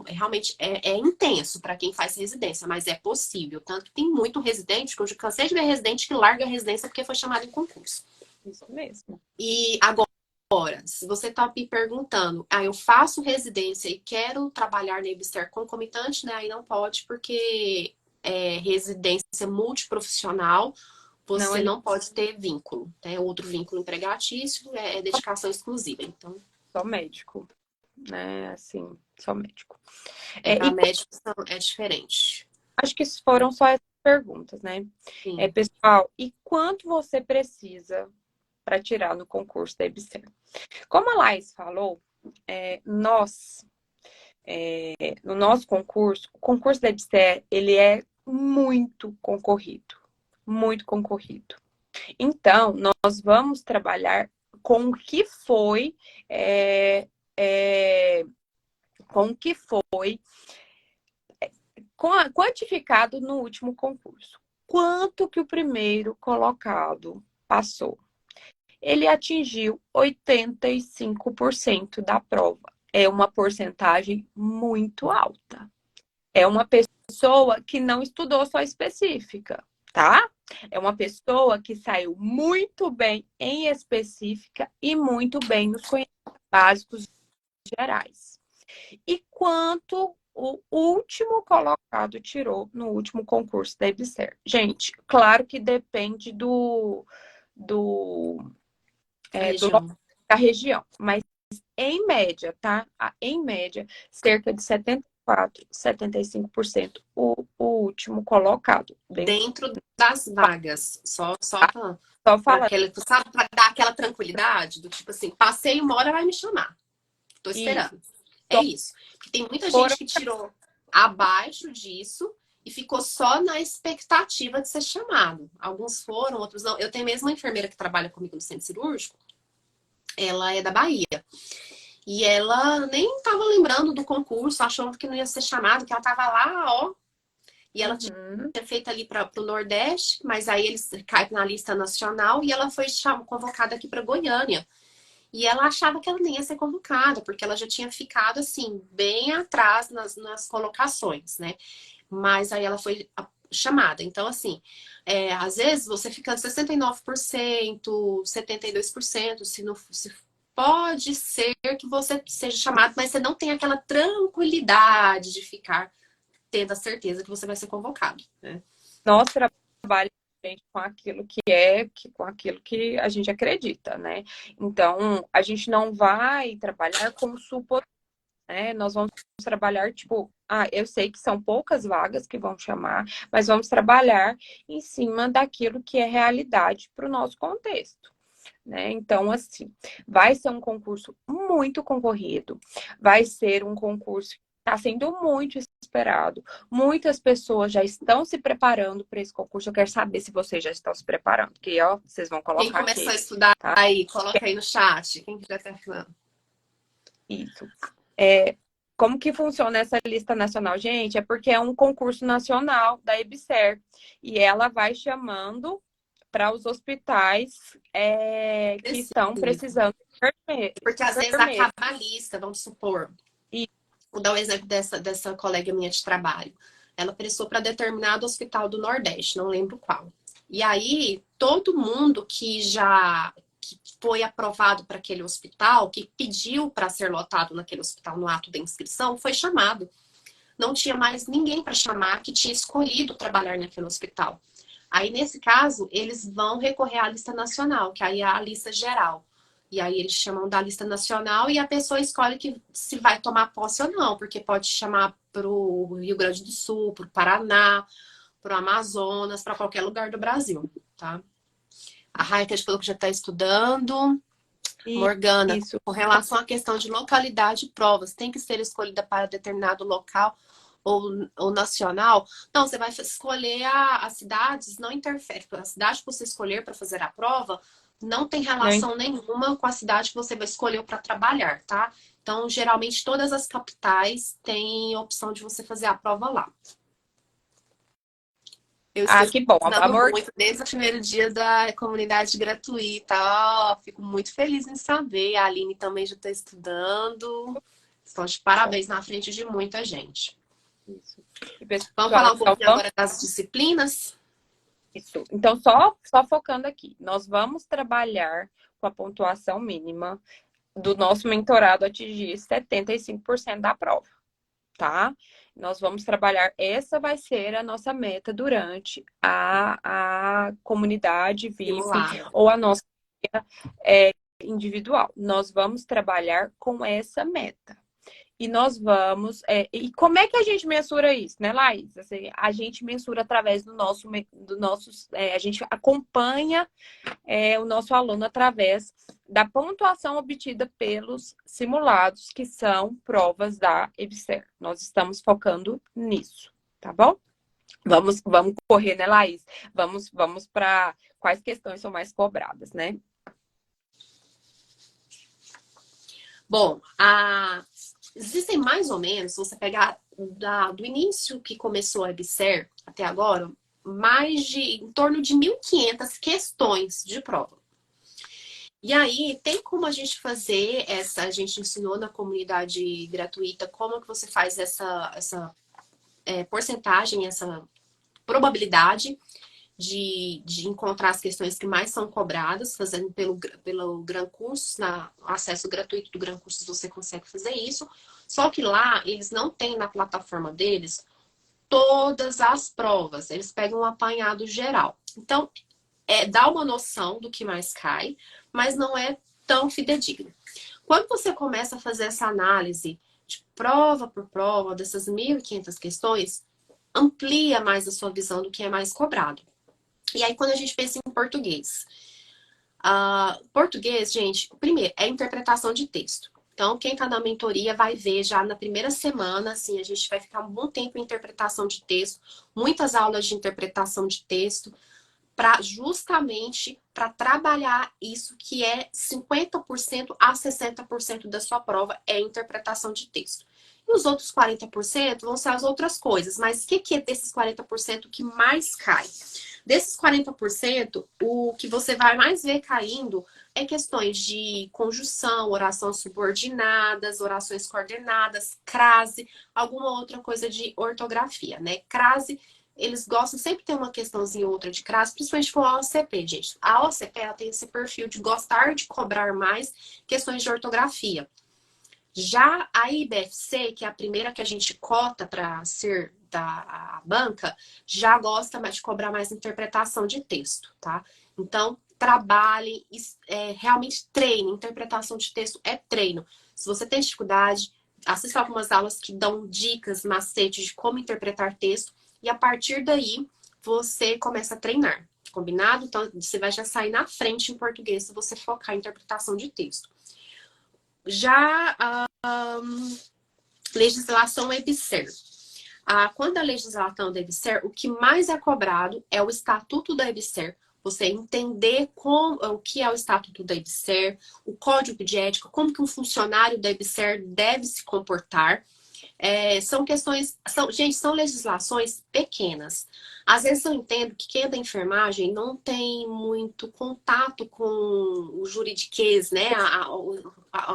realmente é intenso para quem faz residência, mas é possível. Tanto que tem muito residente, que eu já cansei de ver residente que larga a residência porque foi chamado em concurso. isso mesmo. E agora, se você está me perguntando, eu faço residência e quero trabalhar na EBSER concomitante, né? Aí não pode, porque é residência multiprofissional, Não, você ele não pode ter vínculo, né? Outro vínculo empregatício é dedicação exclusiva. Então, só médico, né? Assim, só médico. para E médicos é diferente. acho que foram só essas perguntas, né? Sim. Pessoal, e quanto você precisa para tirar no concurso da EBSER? Como a Laís falou, nós, no nosso concurso, o concurso da EBSER, ele é muito concorrido, muito concorrido. Então, nós vamos trabalhar com o que foi, é, é, com o que foi quantificado no último concurso. Quanto que o primeiro colocado passou? Ele atingiu 85% da prova. É uma porcentagem muito alta. É uma pessoa que não estudou só específica, tá? É uma pessoa que saiu muito bem em específica e muito bem nos conhecimentos básicos gerais. E quanto o último colocado tirou no último concurso da EBSER? Gente, claro que depende do, do da região, mas em média, tá? Em média, cerca de 75% o último colocado. Dentro das vagas, só Só para falando sabe, para dar aquela tranquilidade do tipo assim, passei uma hora, vai me chamar. Tô isso. esperando. É isso. Porque tem muita Foram, gente que tirou abaixo disso e ficou só na expectativa de ser chamado. Alguns foram, outros não. Eu tenho mesmo uma enfermeira que trabalha comigo no centro cirúrgico. Ela é da Bahia. E ela nem estava lembrando do concurso, achou que não ia ser chamado, que ela estava lá, ó. E ela tinha feito ali para o Nordeste, mas aí eles caem na lista nacional e ela foi convocada aqui para Goiânia. E ela achava que ela nem ia ser convocada, porque ela já tinha ficado, assim, bem atrás nas colocações, né? Mas aí ela foi chamada. Então, assim, às vezes você fica 69%, 72%, se pode ser que você seja chamado, mas você não tem aquela tranquilidade de ficar tendo a certeza que você vai ser convocado, né? Nosso trabalho com aquilo com aquilo que a gente acredita, né? Então, a gente não vai trabalhar com suposição, né? Nós vamos trabalhar, tipo, eu sei que são poucas vagas que vão chamar, mas vamos trabalhar em cima daquilo que é realidade para o nosso contexto. Né? Então, assim, vai ser um concurso muito concorrido, vai ser um concurso que está sendo muito esperado. Muitas pessoas já estão se preparando para esse concurso. Eu quero saber se vocês já estão se preparando, porque ó, vocês vão Quem colocar começou aqui, a estudar tá? aí, coloca aí no chat. Quem já tá falando? Isso. Como que funciona essa lista nacional, gente? É porque é um concurso nacional da EBSER e ela vai chamando para os hospitais que estão precisando de Porque às vezes enfermeiros. acaba a lista, vamos supor. E Vou dar o exemplo dessa colega minha de trabalho. Ela prestou para determinado hospital do Nordeste, não lembro qual. E aí, todo mundo que foi aprovado para aquele hospital, que pediu para ser lotado naquele hospital no ato da inscrição, foi chamado. Não tinha mais ninguém para chamar que tinha escolhido trabalhar naquele hospital. Aí, nesse caso, eles vão recorrer à lista nacional, que aí é a lista geral. E aí eles chamam da lista nacional e a pessoa escolhe que se vai tomar posse ou não, porque pode chamar para o Rio Grande do Sul, para o Paraná, para o Amazonas, para qualquer lugar do Brasil, tá? A Raika falou que já está estudando. Morgana, isso. com relação à questão de localidade e provas, tem que ser escolhida para determinado local ou nacional? Não, você vai escolher as cidades, não interfere. A cidade que você escolher para fazer a prova não tem relação nenhuma com a cidade que você vai escolher para trabalhar, tá? Então, geralmente, todas as capitais têm opção de você fazer a prova lá. Eu estou Que bom, amor. muito desde o primeiro dia da comunidade gratuita. Oh, fico muito feliz em saber. A Aline também já está estudando. Estão de parabéns na frente de muita gente. Isso. Vamos falar um pouquinho agora das disciplinas? Isso. Então, só focando aqui, nós vamos trabalhar com a pontuação mínima do nosso mentorado atingir 75% da prova, tá? Nós vamos trabalhar, essa vai ser a nossa meta durante a comunidade VIP Simulado. ou a nossa individual. Nós vamos trabalhar com essa meta. E nós vamos. E como é que a gente mensura isso, né, Laís? Assim, a gente mensura através do nossos. A gente acompanha o nosso aluno através da pontuação obtida pelos simulados, que são provas da EBSER. Nós estamos focando nisso, tá bom? Vamos correr, né, Laís? Vamos para quais questões são mais cobradas, né? Bom, existem mais ou menos, se você pegar do início que começou a EBSER até agora, em torno de 1.500 questões de prova. E aí, tem como a gente fazer a gente ensinou na comunidade gratuita como que você faz essa porcentagem, essa probabilidade de encontrar as questões que mais são cobradas, fazendo pelo Gran Cursos, no acesso gratuito do Gran Cursos você consegue fazer isso. Só que lá, eles não têm na plataforma deles todas as provas, eles pegam um apanhado geral. Então, dá uma noção do que mais cai, mas não é tão fidedigno. Quando você começa a fazer essa análise de prova por prova, dessas 1.500 questões, amplia mais a sua visão do que é mais cobrado. E aí, quando a gente pensa em português. Português, gente, primeiro, é interpretação de texto. Então, quem está na mentoria vai ver já na primeira semana, assim, a gente vai ficar um bom tempo em interpretação de texto, muitas aulas de interpretação de texto, justamente para trabalhar isso que é 50% a 60% da sua prova é interpretação de texto. E os outros 40% vão ser as outras coisas. Mas o que é desses 40% que mais cai? Desses 40%, o que você vai mais ver caindo é questões de conjunção, orações subordinadas, orações coordenadas, crase, alguma outra coisa de ortografia, né? Crase, eles gostam, sempre tem uma questãozinha ou outra de crase, principalmente com a OCP, gente. A OCP, ela tem esse perfil de gostar de cobrar mais questões de ortografia. Já a IBFC, que é a primeira que a gente cota para ser da banca, já gosta mais de cobrar mais interpretação de texto, tá? Então, trabalhe, realmente treine. Interpretação de texto é treino. Se você tem dificuldade, assista algumas aulas que dão dicas, macetes de como interpretar texto e a partir daí você começa a treinar, combinado? Então, você vai já sair na frente em português se você focar em interpretação de texto. Já legislação EBSER. Quando a legislação da EBSER, o que mais é cobrado é o estatuto da EBSER. Você entender o que é o estatuto da EBSER, o código de ética, como que um funcionário da EBSER deve se comportar. São questões, gente, são legislações pequenas. Às vezes eu entendo que quem é da enfermagem não tem muito contato com o juridiquês, né?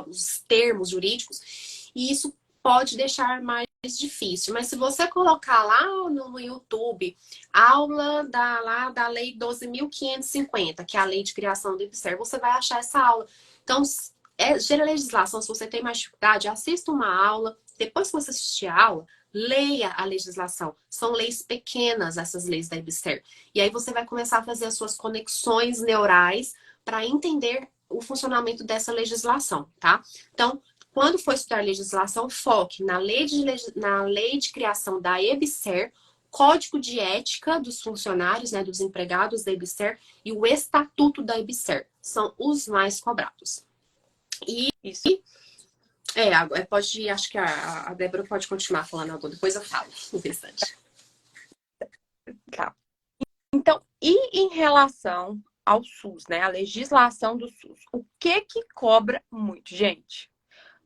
Os termos jurídicos, e isso pode deixar mais difícil. Mas se você colocar lá no YouTube aula da Lei 12.550, que é a lei de criação do IBSER, você vai achar essa aula. Então, legislação, se você tem mais dificuldade, assista uma aula. Depois que você assistir a aula, leia a legislação. São leis pequenas, essas leis da IBSER. E aí você vai começar a fazer as suas conexões neurais para entender o funcionamento dessa legislação, tá? Então, quando for estudar legislação, foque na lei de criação da EBSER, código de ética dos funcionários, né, dos empregados da EBSER e o estatuto da EBSER. São os mais cobrados. E isso. Acho que a Débora pode continuar falando algo, depois eu falo o restante. Tá. Então, e em relação ao SUS, né? A legislação do SUS, o que cobra muito, gente?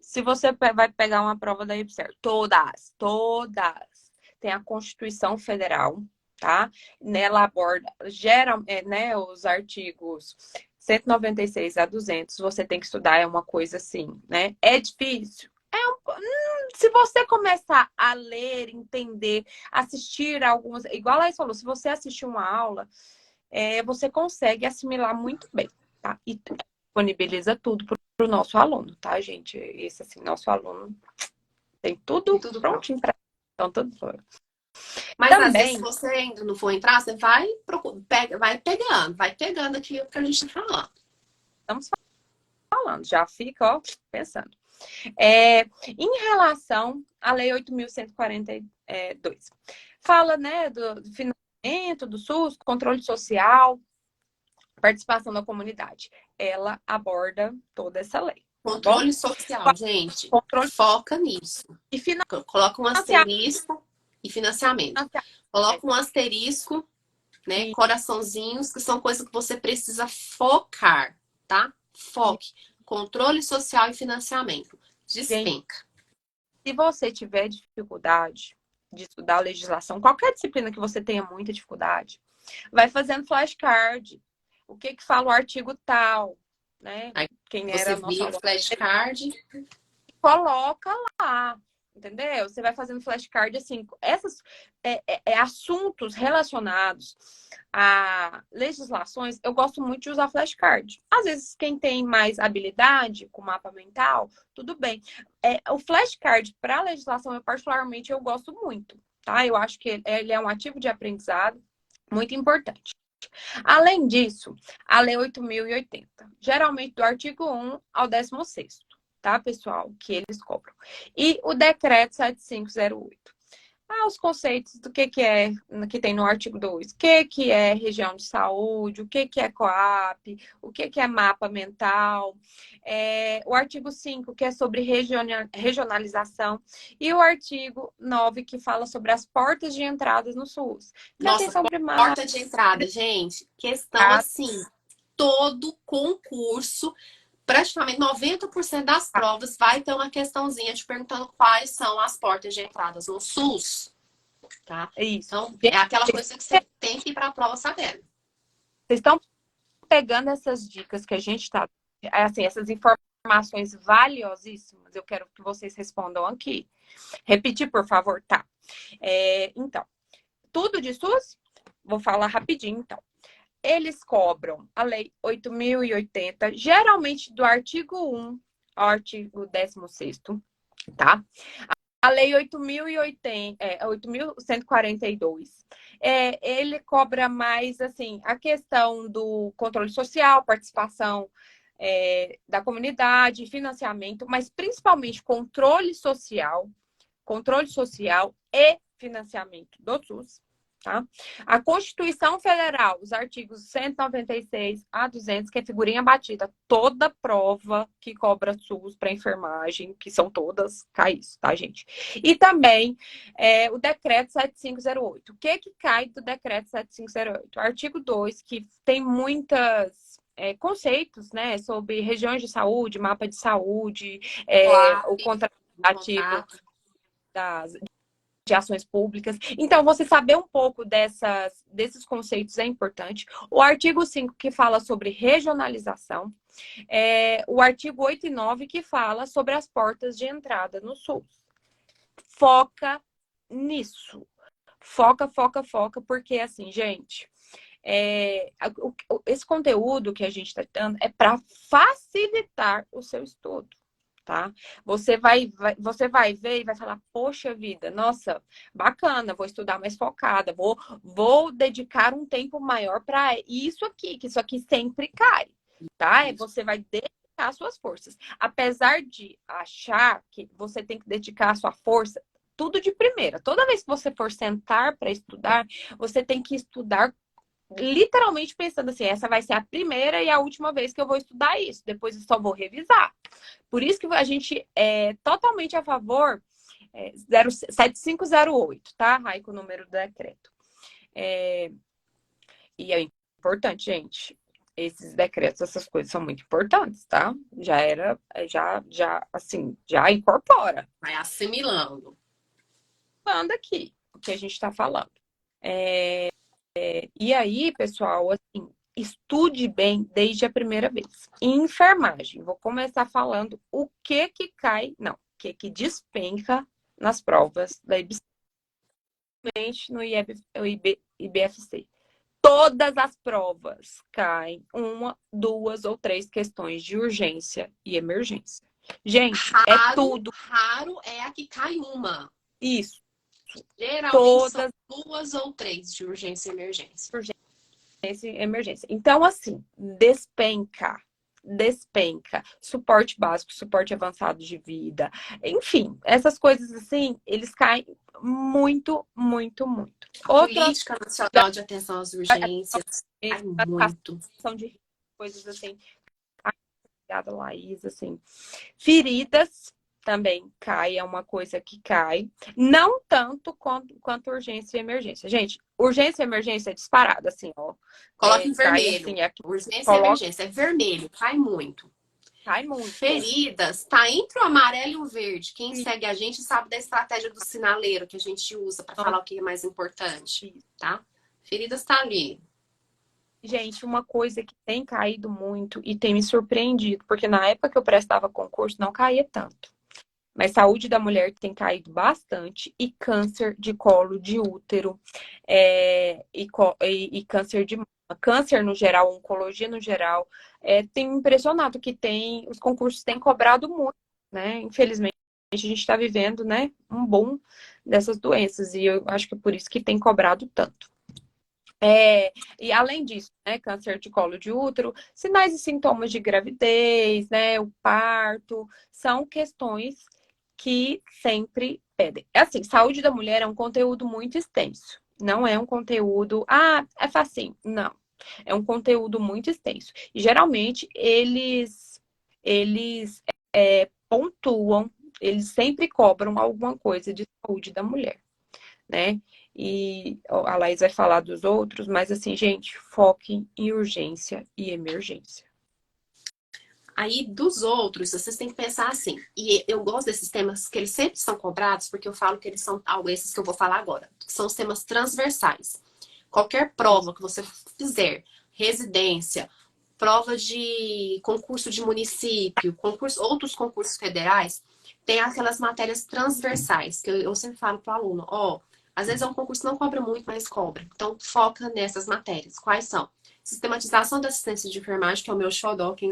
Se você vai pegar uma prova da EBSER, todas, tem a Constituição Federal, tá? Nela aborda, né, os artigos 196 a 200, você tem que estudar, é uma coisa assim, né? É difícil? Se você começar a ler, entender, assistir algumas... Igual a Laís falou, se você assistir uma aula, você consegue assimilar muito bem, tá? E disponibiliza tudo para o nosso aluno, tá, gente? Esse, assim, nosso aluno tem tudo prontinho para... Então, tudo foi. Mas às vezes, se Também, você ainda não for entrar, você vai, vai pegando aqui o que a gente está falando. estamos falando, já fica, ó, pensando. Em relação à Lei 8.142, fala, né, do financiamento do SUS, controle social, participação da comunidade. Ela aborda toda essa lei, tá bom? Controle social, gente, Controle foca nisso. e Coloca um financiamento. asterisco e financiamento. Coloca um asterisco, né? E Coraçãozinhos, que são coisas que você precisa focar, tá? Foque. Controle social e financiamento. gente, Despenca. se você tiver dificuldade de estudar a legislação, qualquer disciplina que você tenha muita dificuldade, vai fazendo flashcard. O que que fala o artigo tal, né? Aí Quem você era nosso vira o aluno, flashcard. coloca lá, entendeu? Você vai fazendo flashcard assim, essas assuntos relacionados a legislações, eu gosto muito de usar flashcard. Às vezes, quem tem mais habilidade com mapa mental, tudo bem. O flashcard para legislação, eu gosto muito, tá? Eu acho que ele é um ativo de aprendizado muito importante. Além disso, a Lei 8.080, geralmente do artigo 1 ao 16º, tá, pessoal? Que eles cobram. E o decreto 7508. Os conceitos do que é, que tem no artigo 2. O que é região de saúde, o que é COAP, o que é mapa mental. O artigo 5, que é sobre regionalização. E o artigo 9, que fala sobre as portas de entrada no SUS. Que é Nossa, atenção primária. porta de entrada, gente. Questão assim, todo concurso, praticamente 90% das provas vai ter uma questãozinha te perguntando quais são as portas de entradas no SUS, tá? É isso. Então, é aquela coisa que você tem que ir para a prova sabendo. Vocês estão pegando essas dicas que a gente está, assim, essas informações valiosíssimas, eu quero que vocês respondam aqui. Repetir, por favor, tá? Então, tudo de SUS, vou falar rapidinho, então. Eles cobram a Lei 8.080, geralmente do artigo 1 ao artigo 16º, tá? A Lei 8.142, ele cobra mais, assim, a questão do controle social, participação da comunidade, financiamento, mas principalmente controle social e financiamento do SUS, tá? A Constituição Federal, os artigos 196 a 200, que é figurinha batida, toda prova que cobra SUS para enfermagem, que são todas, cai isso, tá, gente? E também o decreto 7508. O que cai do decreto 7508? O artigo 2, que tem muitas conceitos, né, sobre regiões de saúde, mapa de saúde, o contratativo das, de ações públicas. Então, você saber um pouco desses conceitos é importante. O artigo 5, que fala sobre regionalização. O artigo 8 e 9, que fala sobre as portas de entrada no SUS. Foca nisso. Foca, porque assim, gente, esse conteúdo que a gente está dando é para facilitar o seu estudo. Tá? Você vai ver e vai falar, poxa vida, nossa, bacana, vou estudar mais focada, vou dedicar um tempo maior para isso aqui, que isso aqui sempre cai, tá? Você vai dedicar suas forças. Apesar de achar que você tem que dedicar a sua força, tudo de primeira. Toda vez que você for sentar para estudar, você tem que estudar literalmente pensando assim, essa vai ser a primeira e a última vez que eu vou estudar isso, depois eu só vou revisar. Por isso que a gente é totalmente a favor 7508, tá, Raico, o número do decreto. E é importante, gente, esses decretos, essas coisas são muito importantes, tá? Assim, já incorpora. Vai assimilando. Manda aqui o que a gente está falando. E aí, pessoal, assim, estude bem desde a primeira vez. Em enfermagem, vou começar falando o que cai, não, o que despenca nas provas da IBC, no IBFC. Todas as provas caem uma, duas ou três questões de urgência e emergência. Gente, é tudo. Raro é a que cai uma. Isso. Geralmente são todas 2 ou 3 de urgência e emergência. urgência e emergência. Então, assim, despenca, suporte básico, suporte avançado de vida, enfim, essas coisas assim, eles caem muito, muito, muito. Outras Política Nacional de Atenção às Urgências, cai muito. são de coisas assim, obrigada, Laís, assim. Feridas também cai, é uma coisa que cai. Não tanto quanto urgência e emergência. Gente, urgência e emergência é disparada, assim, ó. Coloca em Cai vermelho. assim, aqui, Urgência e coloca, emergência. É vermelho, cai muito. cai muito. Feridas, tá entre o amarelo e o verde. Quem segue a gente sabe da estratégia do sinaleiro que a gente usa para falar o que é mais importante, tá? Feridas tá ali. Gente, uma coisa que tem caído muito e tem me surpreendido, porque na época que eu prestava concurso não caía tanto. Mas saúde da mulher tem caído bastante e câncer de colo de útero e câncer de mama. Câncer no geral, oncologia no geral, tem me impressionado que os concursos têm cobrado muito, né? Infelizmente, a gente está vivendo, né, um boom dessas doenças e eu acho que é por isso que tem cobrado tanto. E além disso, né, câncer de colo de útero, sinais e sintomas de gravidez, né, o parto, são questões que sempre pedem. É assim, saúde da mulher é um conteúdo muito extenso. Não é um conteúdo, é facinho. Não. É um conteúdo muito extenso. E geralmente eles pontuam, eles sempre cobram alguma coisa de saúde da mulher, né? E a Laís vai falar dos outros, mas assim, gente, foquem em urgência e emergência. Aí, dos outros, vocês têm que pensar assim. E eu gosto desses temas que eles sempre são cobrados, porque eu falo que eles são esses que eu vou falar agora, que são os temas transversais. Qualquer prova que você fizer, residência, prova de concurso de município, outros concursos federais, tem aquelas matérias transversais, que eu sempre falo para o aluno, às vezes é um concurso que não cobra muito, mas cobra. Então, foca nessas matérias. Quais são? Sistematização da assistência de enfermagem, que é o meu xodó, quem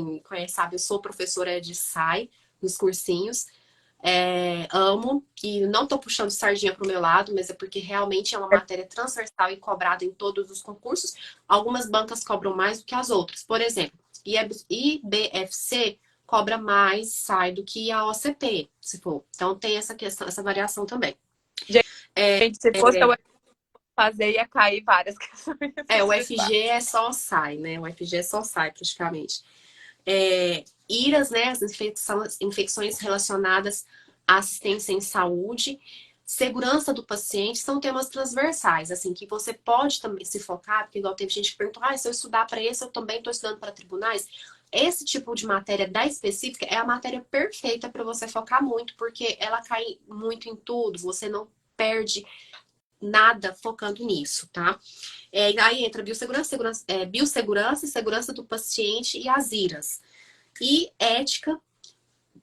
me conhece sabe, eu sou professora de SAI, nos cursinhos. Amo, e não estou puxando sardinha para o meu lado, mas é porque realmente é uma matéria transversal e cobrada em todos os concursos. Algumas bancas cobram mais do que as outras. Por exemplo, IBFC cobra mais SAI do que a OCP, se for. Então tem essa questão, essa variação também. Gente, se fosse eu fazer, ia cair várias questões. O FG é só SAI, né? O FG é só SAI, praticamente. IRAS, né? As infecções relacionadas à assistência em saúde, segurança do paciente, são temas transversais, assim, que você pode também se focar, porque igual teve gente que perguntou, se eu estudar para esse, eu também estou estudando para tribunais. Esse tipo de matéria da específica é a matéria perfeita para você focar muito, porque ela cai muito em tudo, você não perde nada focando nisso, tá? Aí entra biossegurança, segurança do paciente e as IRAS. E ética,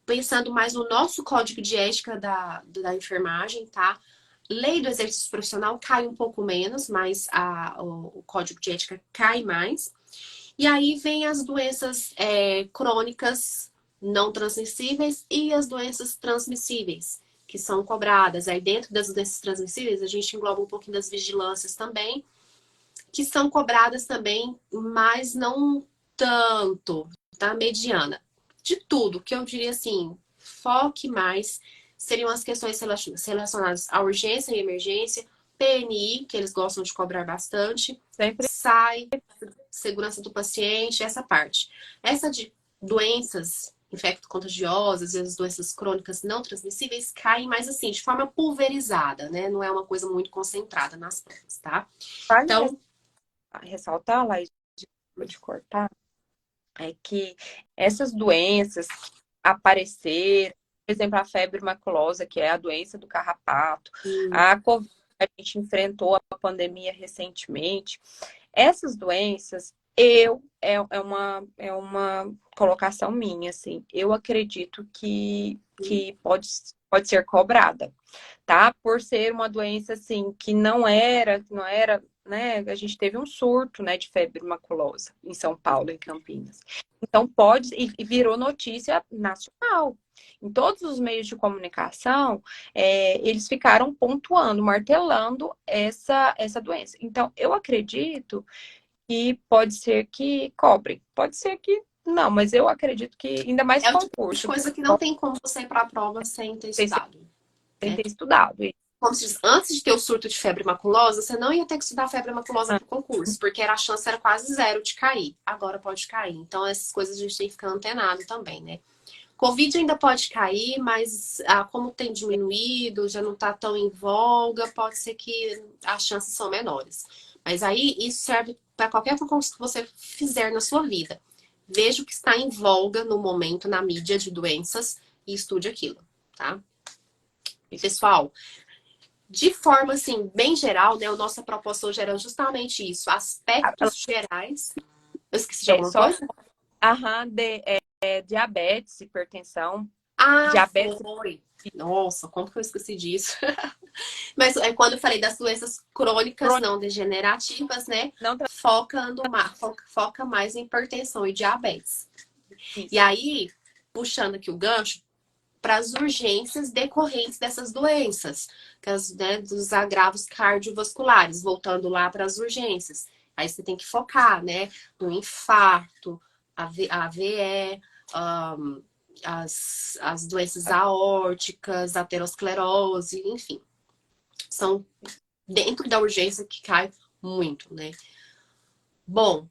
pensando mais no nosso código de ética da enfermagem, tá? Lei do exercício profissional cai um pouco menos, mas o código de ética cai mais. E aí vem as doenças crônicas não transmissíveis e as doenças transmissíveis, que são cobradas. Aí dentro das doenças transmissíveis, a gente engloba um pouquinho das vigilâncias também, que são cobradas também, mas não tanto, tá? Mediana. De tudo, que eu diria assim, foque mais, seriam as questões relacionadas à urgência e emergência, PNI, que eles gostam de cobrar bastante, Sempre SAI, segurança do paciente, essa parte. Essa de doenças infecto-contagiosas e as doenças crônicas não transmissíveis caem mais assim, de forma pulverizada, né? Não é uma coisa muito concentrada nas provas, tá? vale Então, ressaltar, Laís, vou te cortar, é que essas doenças apareceram, por exemplo, a febre maculosa, que é a doença do carrapato, a Covid, a gente enfrentou a pandemia recentemente. Essas doenças, É uma colocação minha, assim. Eu acredito que pode ser cobrada, tá? Por ser uma doença, assim, que não era, né? A gente teve um surto, né, de febre maculosa em São Paulo, em Campinas. Então, e virou notícia nacional. Em todos os meios de comunicação, eles ficaram pontuando, martelando essa doença. Então, eu acredito que pode ser que cobre. Pode ser que não, mas eu acredito que ainda mais É o tipo de concurso, coisa que não tem como você ir para a prova sem ter sem estudado, né? ter estudado. Como se diz, antes de ter o surto de febre maculosa, você não ia ter que estudar febre maculosa Ah, para o concurso, porque a chance era quase zero de cair. Agora pode cair. Então, essas coisas a gente tem que ficar antenado também, né? Covid ainda pode cair, mas como tem diminuído, já não está tão em voga, pode ser que as chances são menores. Mas aí isso serve para qualquer concurso que você fizer na sua vida. Veja o que está em voga no momento na mídia de doenças e estude aquilo, tá? Pessoal, de forma assim, bem geral, né? A nossa proposta hoje era justamente isso, aspectos gerais. Eu esqueci de É, alguma só coisa? aham, diabetes, hipertensão, Ah, diabetes foi. Nossa, como que eu esqueci disso? Mas é quando eu falei das doenças crônicas crônica, não degenerativas, né? não Foca mais em hipertensão e diabetes. E isso. aí, puxando aqui o gancho, para as urgências decorrentes dessas doenças, né, dos agravos cardiovasculares, voltando lá para as urgências. Aí você tem que focar, né, no infarto, AVE, as doenças aórticas, aterosclerose, enfim. São dentro da urgência que cai muito, né? Bom,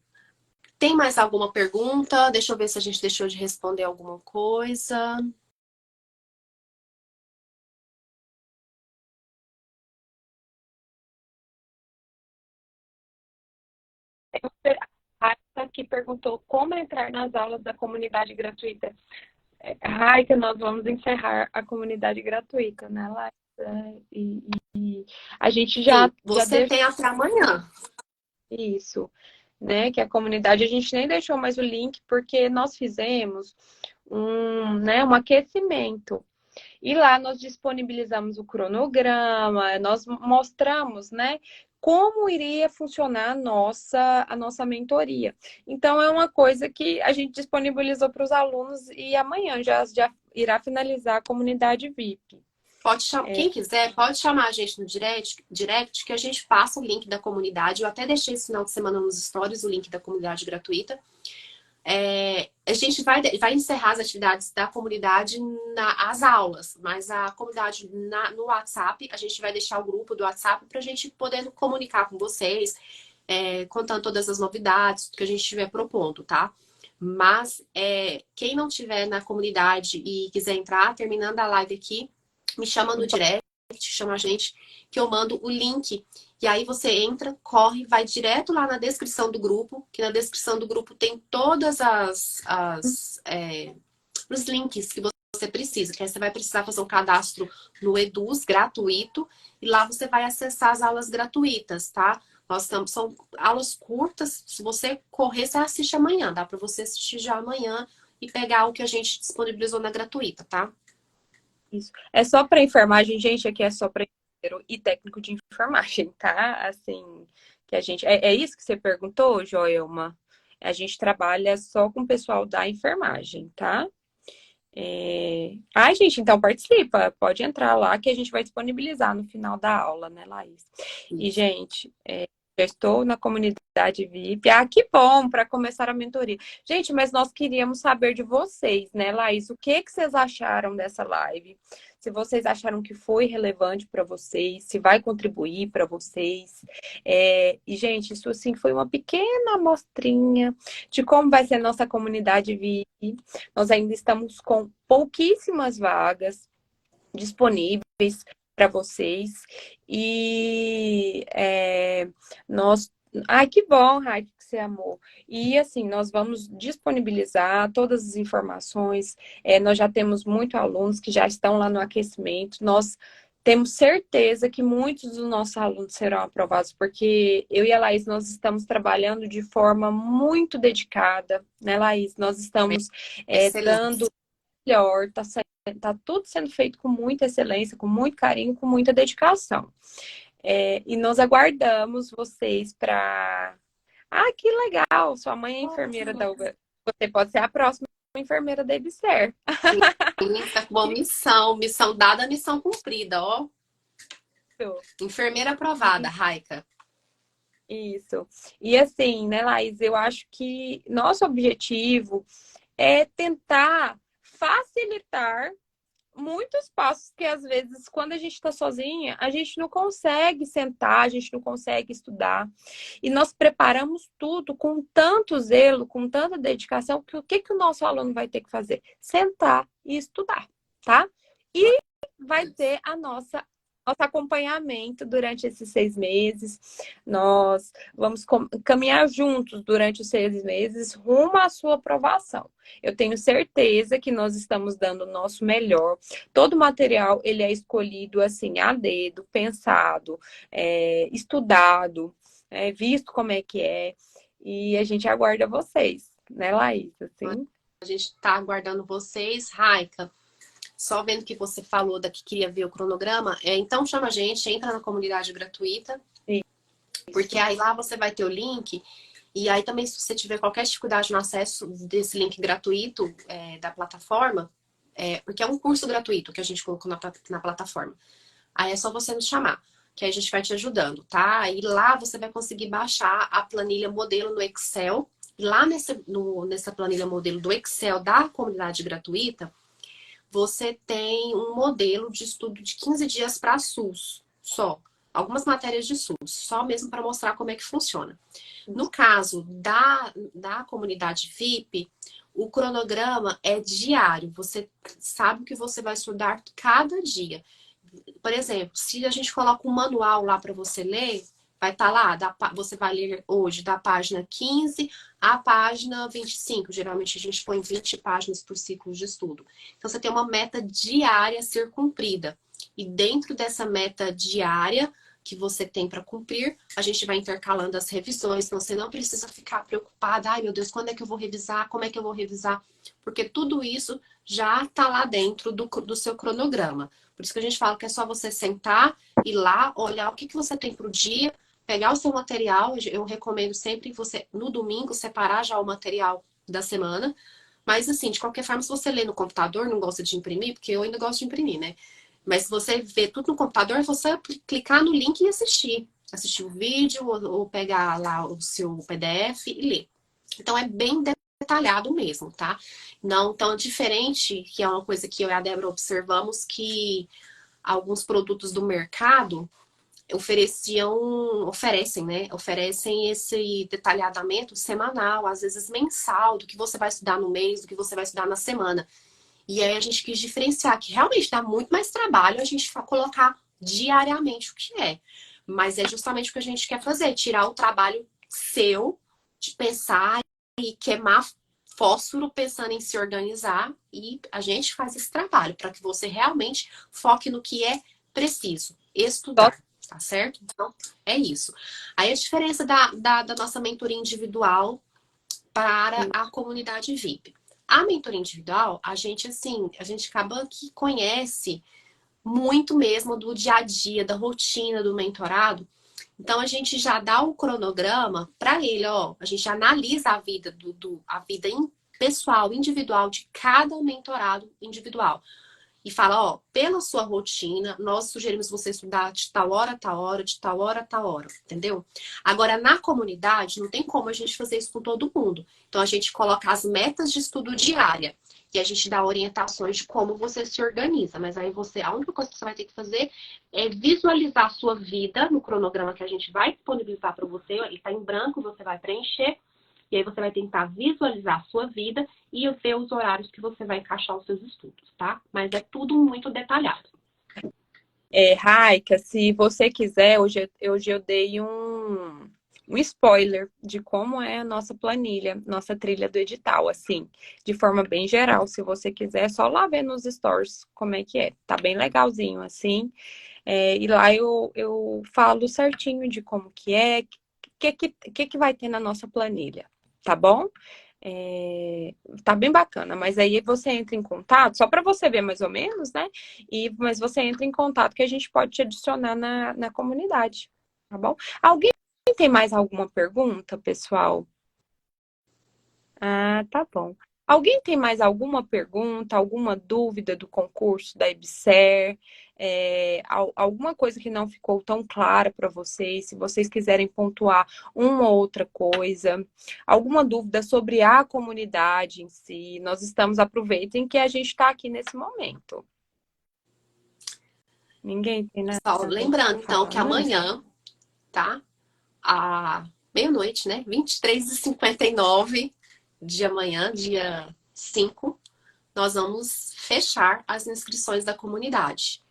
tem mais alguma pergunta? Deixa eu ver se a gente deixou de responder alguma coisa. A Raika que perguntou como entrar nas aulas da comunidade gratuita. Raika, nós vamos encerrar a comunidade gratuita, né, Laísa? E a gente Sim, já você deixou tem até amanhã. isso, né? Que a comunidade, a gente nem deixou mais o link, porque nós fizemos um aquecimento. E lá nós disponibilizamos o cronograma, nós mostramos, né, como iria funcionar a nossa mentoria. Então, é uma coisa que a gente disponibilizou para os alunos e amanhã já irá finalizar a comunidade VIP. Quem quiser, pode chamar a gente no direct que a gente passa o link da comunidade. Eu até deixei esse final de semana nos stories o link da comunidade gratuita. A gente vai encerrar as atividades da comunidade as aulas, mas a comunidade no WhatsApp, a gente vai deixar o grupo do WhatsApp para a gente poder comunicar com vocês, contando todas as novidades que a gente estiver propondo, tá? Mas quem não tiver na comunidade e quiser entrar, terminando a live aqui, me chama no direct, chama a gente, que eu mando o link. E aí você entra, corre, vai direto lá na descrição do grupo, que na descrição do grupo tem todas os links que você precisa. Que aí você vai precisar fazer um cadastro no Eduz gratuito e lá você vai acessar as aulas gratuitas, tá? São aulas curtas. Se você correr, você assiste amanhã. Dá para você assistir já amanhã e pegar o que a gente disponibilizou na gratuita, tá? Isso. É só para enfermagem, gente, aqui é só para enfermeiro e técnico de enfermagem, tá? Assim, que a gente. É isso que você perguntou, Joelma? A gente trabalha só com o pessoal da enfermagem, tá? Ai, gente, então participa, pode entrar lá que a gente vai disponibilizar no final da aula, né, Laís? E, Isso. gente, já estou na comunidade VIP. Ah, que bom para começar a mentoria. Gente, mas nós queríamos saber de vocês, né, Laís? O que vocês acharam dessa live? Se vocês acharam que foi relevante para vocês, se vai contribuir para vocês. E, gente, isso assim foi uma pequena amostrinha de como vai ser a nossa comunidade VIP. Nós ainda estamos com pouquíssimas vagas disponíveis para vocês. E nós. Ai, que bom, Raik, que você amou. E assim, nós vamos disponibilizar todas as informações. Nós já temos muitos alunos que já estão lá no aquecimento. Nós temos certeza que muitos dos nossos alunos serão aprovados, porque eu e a Laís, nós estamos trabalhando de forma muito dedicada, né, Laís? Nós estamos dando Excelente. o melhor, tá tudo sendo feito com muita excelência, com muito carinho, com muita dedicação. E nós aguardamos vocês para... Ah, que legal! Sua mãe é enfermeira da UBA. Você pode ser a próxima enfermeira da EBSER. Tá com uma missão, missão dada, missão cumprida, ó. Isso. Enfermeira aprovada, Raika. Isso. E assim, né, Laís, eu acho que nosso objetivo é tentar facilitar muitos passos que, às vezes, quando a gente está sozinha, a gente não consegue sentar, a gente não consegue estudar. E nós preparamos tudo com tanto zelo, com tanta dedicação, que o que que o nosso aluno vai ter que fazer? Sentar e estudar, tá? E vai ter nosso acompanhamento durante esses 6 meses. Nós vamos caminhar juntos durante os 6 meses rumo à sua aprovação. Eu tenho certeza que nós estamos dando o nosso melhor. Todo o material ele é escolhido assim a dedo, pensado, estudado, visto como é que é. E a gente aguarda vocês, né, Laís? Assim. A gente está aguardando vocês, Raika. Só vendo que você falou da que queria ver o cronograma, então chama a gente, entra na comunidade gratuita, Isso. Porque aí lá você vai ter o link, e aí também se você tiver qualquer dificuldade no acesso desse link gratuito da plataforma, porque é um curso gratuito que a gente colocou na plataforma, aí é só você nos chamar, que aí a gente vai te ajudando, tá? E lá você vai conseguir baixar a planilha modelo no Excel, e lá nessa planilha modelo do Excel da comunidade gratuita, você tem um modelo de estudo de 15 dias para SUS, só. Algumas matérias de SUS, só mesmo para mostrar como é que funciona. No caso da comunidade VIP, o cronograma é diário. Você sabe o que você vai estudar cada dia. Por exemplo, se a gente coloca um manual lá para você ler, vai estar lá, você vai ler hoje da página 15 à página 25. Geralmente a gente põe 20 páginas por ciclo de estudo. Então você tem uma meta diária a ser cumprida. E dentro dessa meta diária que você tem para cumprir, a gente vai intercalando as revisões. Então você não precisa ficar preocupada, ai meu Deus, quando é que eu vou revisar? Como é que eu vou revisar? Porque tudo isso já está lá dentro do seu cronograma. Por isso que a gente fala que é só você sentar, ir lá, olhar o que você tem para o dia, pegar o seu material. Eu recomendo sempre você, no domingo, separar já o material da semana. Mas, assim, de qualquer forma, se você lê no computador, não gosta de imprimir, porque eu ainda gosto de imprimir, né? Mas se você vê tudo no computador, é você clicar no link e assistir. Assistir o vídeo ou pegar lá o seu PDF e ler. Então, é bem detalhado mesmo, tá? Não tão diferente, que é uma coisa que eu e a Débora observamos, que alguns produtos do mercado oferecem, né? Oferecem esse detalhamento semanal, às vezes mensal, do que você vai estudar no mês, do que você vai estudar na semana. E aí a gente quis diferenciar que realmente dá muito mais trabalho a gente colocar diariamente o que é. Mas é justamente o que a gente quer fazer, tirar o trabalho seu de pensar e queimar fósforo pensando em se organizar, e a gente faz esse trabalho para que você realmente foque no que é preciso estudar. Tá certo? Então, é isso. Aí a diferença da nossa mentoria individual para a comunidade VIP. A mentoria individual, a gente acaba que conhece muito mesmo do dia a dia, da rotina do mentorado. Então, a gente já dá o cronograma para ele, ó. A gente analisa a vida a vida pessoal, individual de cada mentorado individual. E fala, ó, pela sua rotina, nós sugerimos você estudar de tal hora a tal hora, de tal hora a tal hora, entendeu? Agora, na comunidade, não tem como a gente fazer isso com todo mundo. Então, a gente coloca as metas de estudo diária. E a gente dá orientações de como você se organiza. Mas aí a única coisa que você vai ter que fazer é visualizar a sua vida no cronograma que a gente vai disponibilizar para você. Ele está em branco, você vai preencher. E aí você vai tentar visualizar a sua vida e ver os horários que você vai encaixar os seus estudos, tá? Mas é tudo muito detalhado. Raika, se você quiser, hoje eu dei um spoiler de como é a nossa planilha, nossa trilha do edital, assim, de forma bem geral. Se você quiser, é só lá ver nos stories como é que é. Tá bem legalzinho, assim. E lá eu falo certinho de como que é, que vai ter na nossa planilha, tá bom? Tá bem bacana, mas aí você entra em contato, só para você ver mais ou menos, né? Mas você entra em contato que a gente pode te adicionar na comunidade, tá bom? Alguém tem mais alguma pergunta, pessoal? Ah, tá bom. Alguém tem mais alguma pergunta, alguma dúvida do concurso da EBSER? Alguma coisa que não ficou tão clara para vocês? Se vocês quiserem pontuar uma ou outra coisa, alguma dúvida sobre a comunidade em si, nós estamos, aproveitem que a gente está aqui nesse momento. Ninguém tem nada? Pessoal, lembrando então Fala, que não? amanhã, tá? À meia-noite, né? 23h59 de amanhã, dia 5, nós vamos fechar as inscrições da comunidade.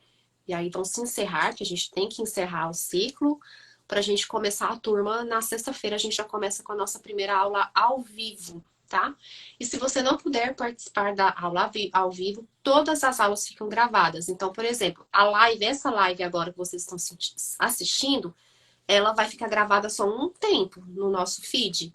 E aí vão se encerrar, que a gente tem que encerrar o ciclo, para a gente começar a turma na sexta-feira. A gente já começa com a nossa primeira aula ao vivo, tá? E se você não puder participar da aula ao vivo, todas as aulas ficam gravadas. Então, por exemplo, essa live agora que vocês estão assistindo, ela vai ficar gravada só um tempo no nosso feed.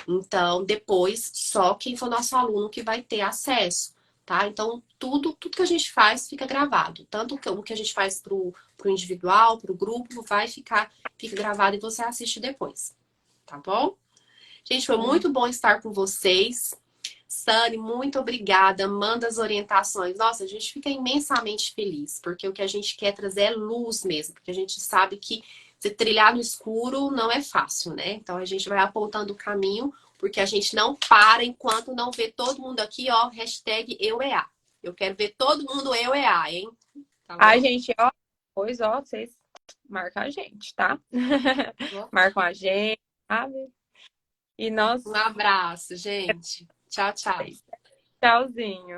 Então, depois, só quem for nosso aluno que vai ter acesso, tá? Então, tudo que a gente faz fica gravado. Tanto o que a gente faz pro individual, pro grupo, fica gravado e você assiste depois, tá bom? Gente, foi muito bom estar com vocês. Sani, muito obrigada. Manda as orientações. Nossa, a gente fica imensamente feliz, porque o que a gente quer trazer é luz mesmo, porque a gente sabe que se trilhar no escuro não é fácil, né? Então a gente vai apontando o caminho, porque a gente não para enquanto não vê todo mundo aqui, ó, hashtag #EuEA. Eu quero ver todo mundo #EuEA, hein? Tá A bom? gente, ó, pois, ó, vocês marcam a gente, tá? Marcam a gente, sabe? E nós, Um abraço, gente. Tchau, tchau. tchauzinho.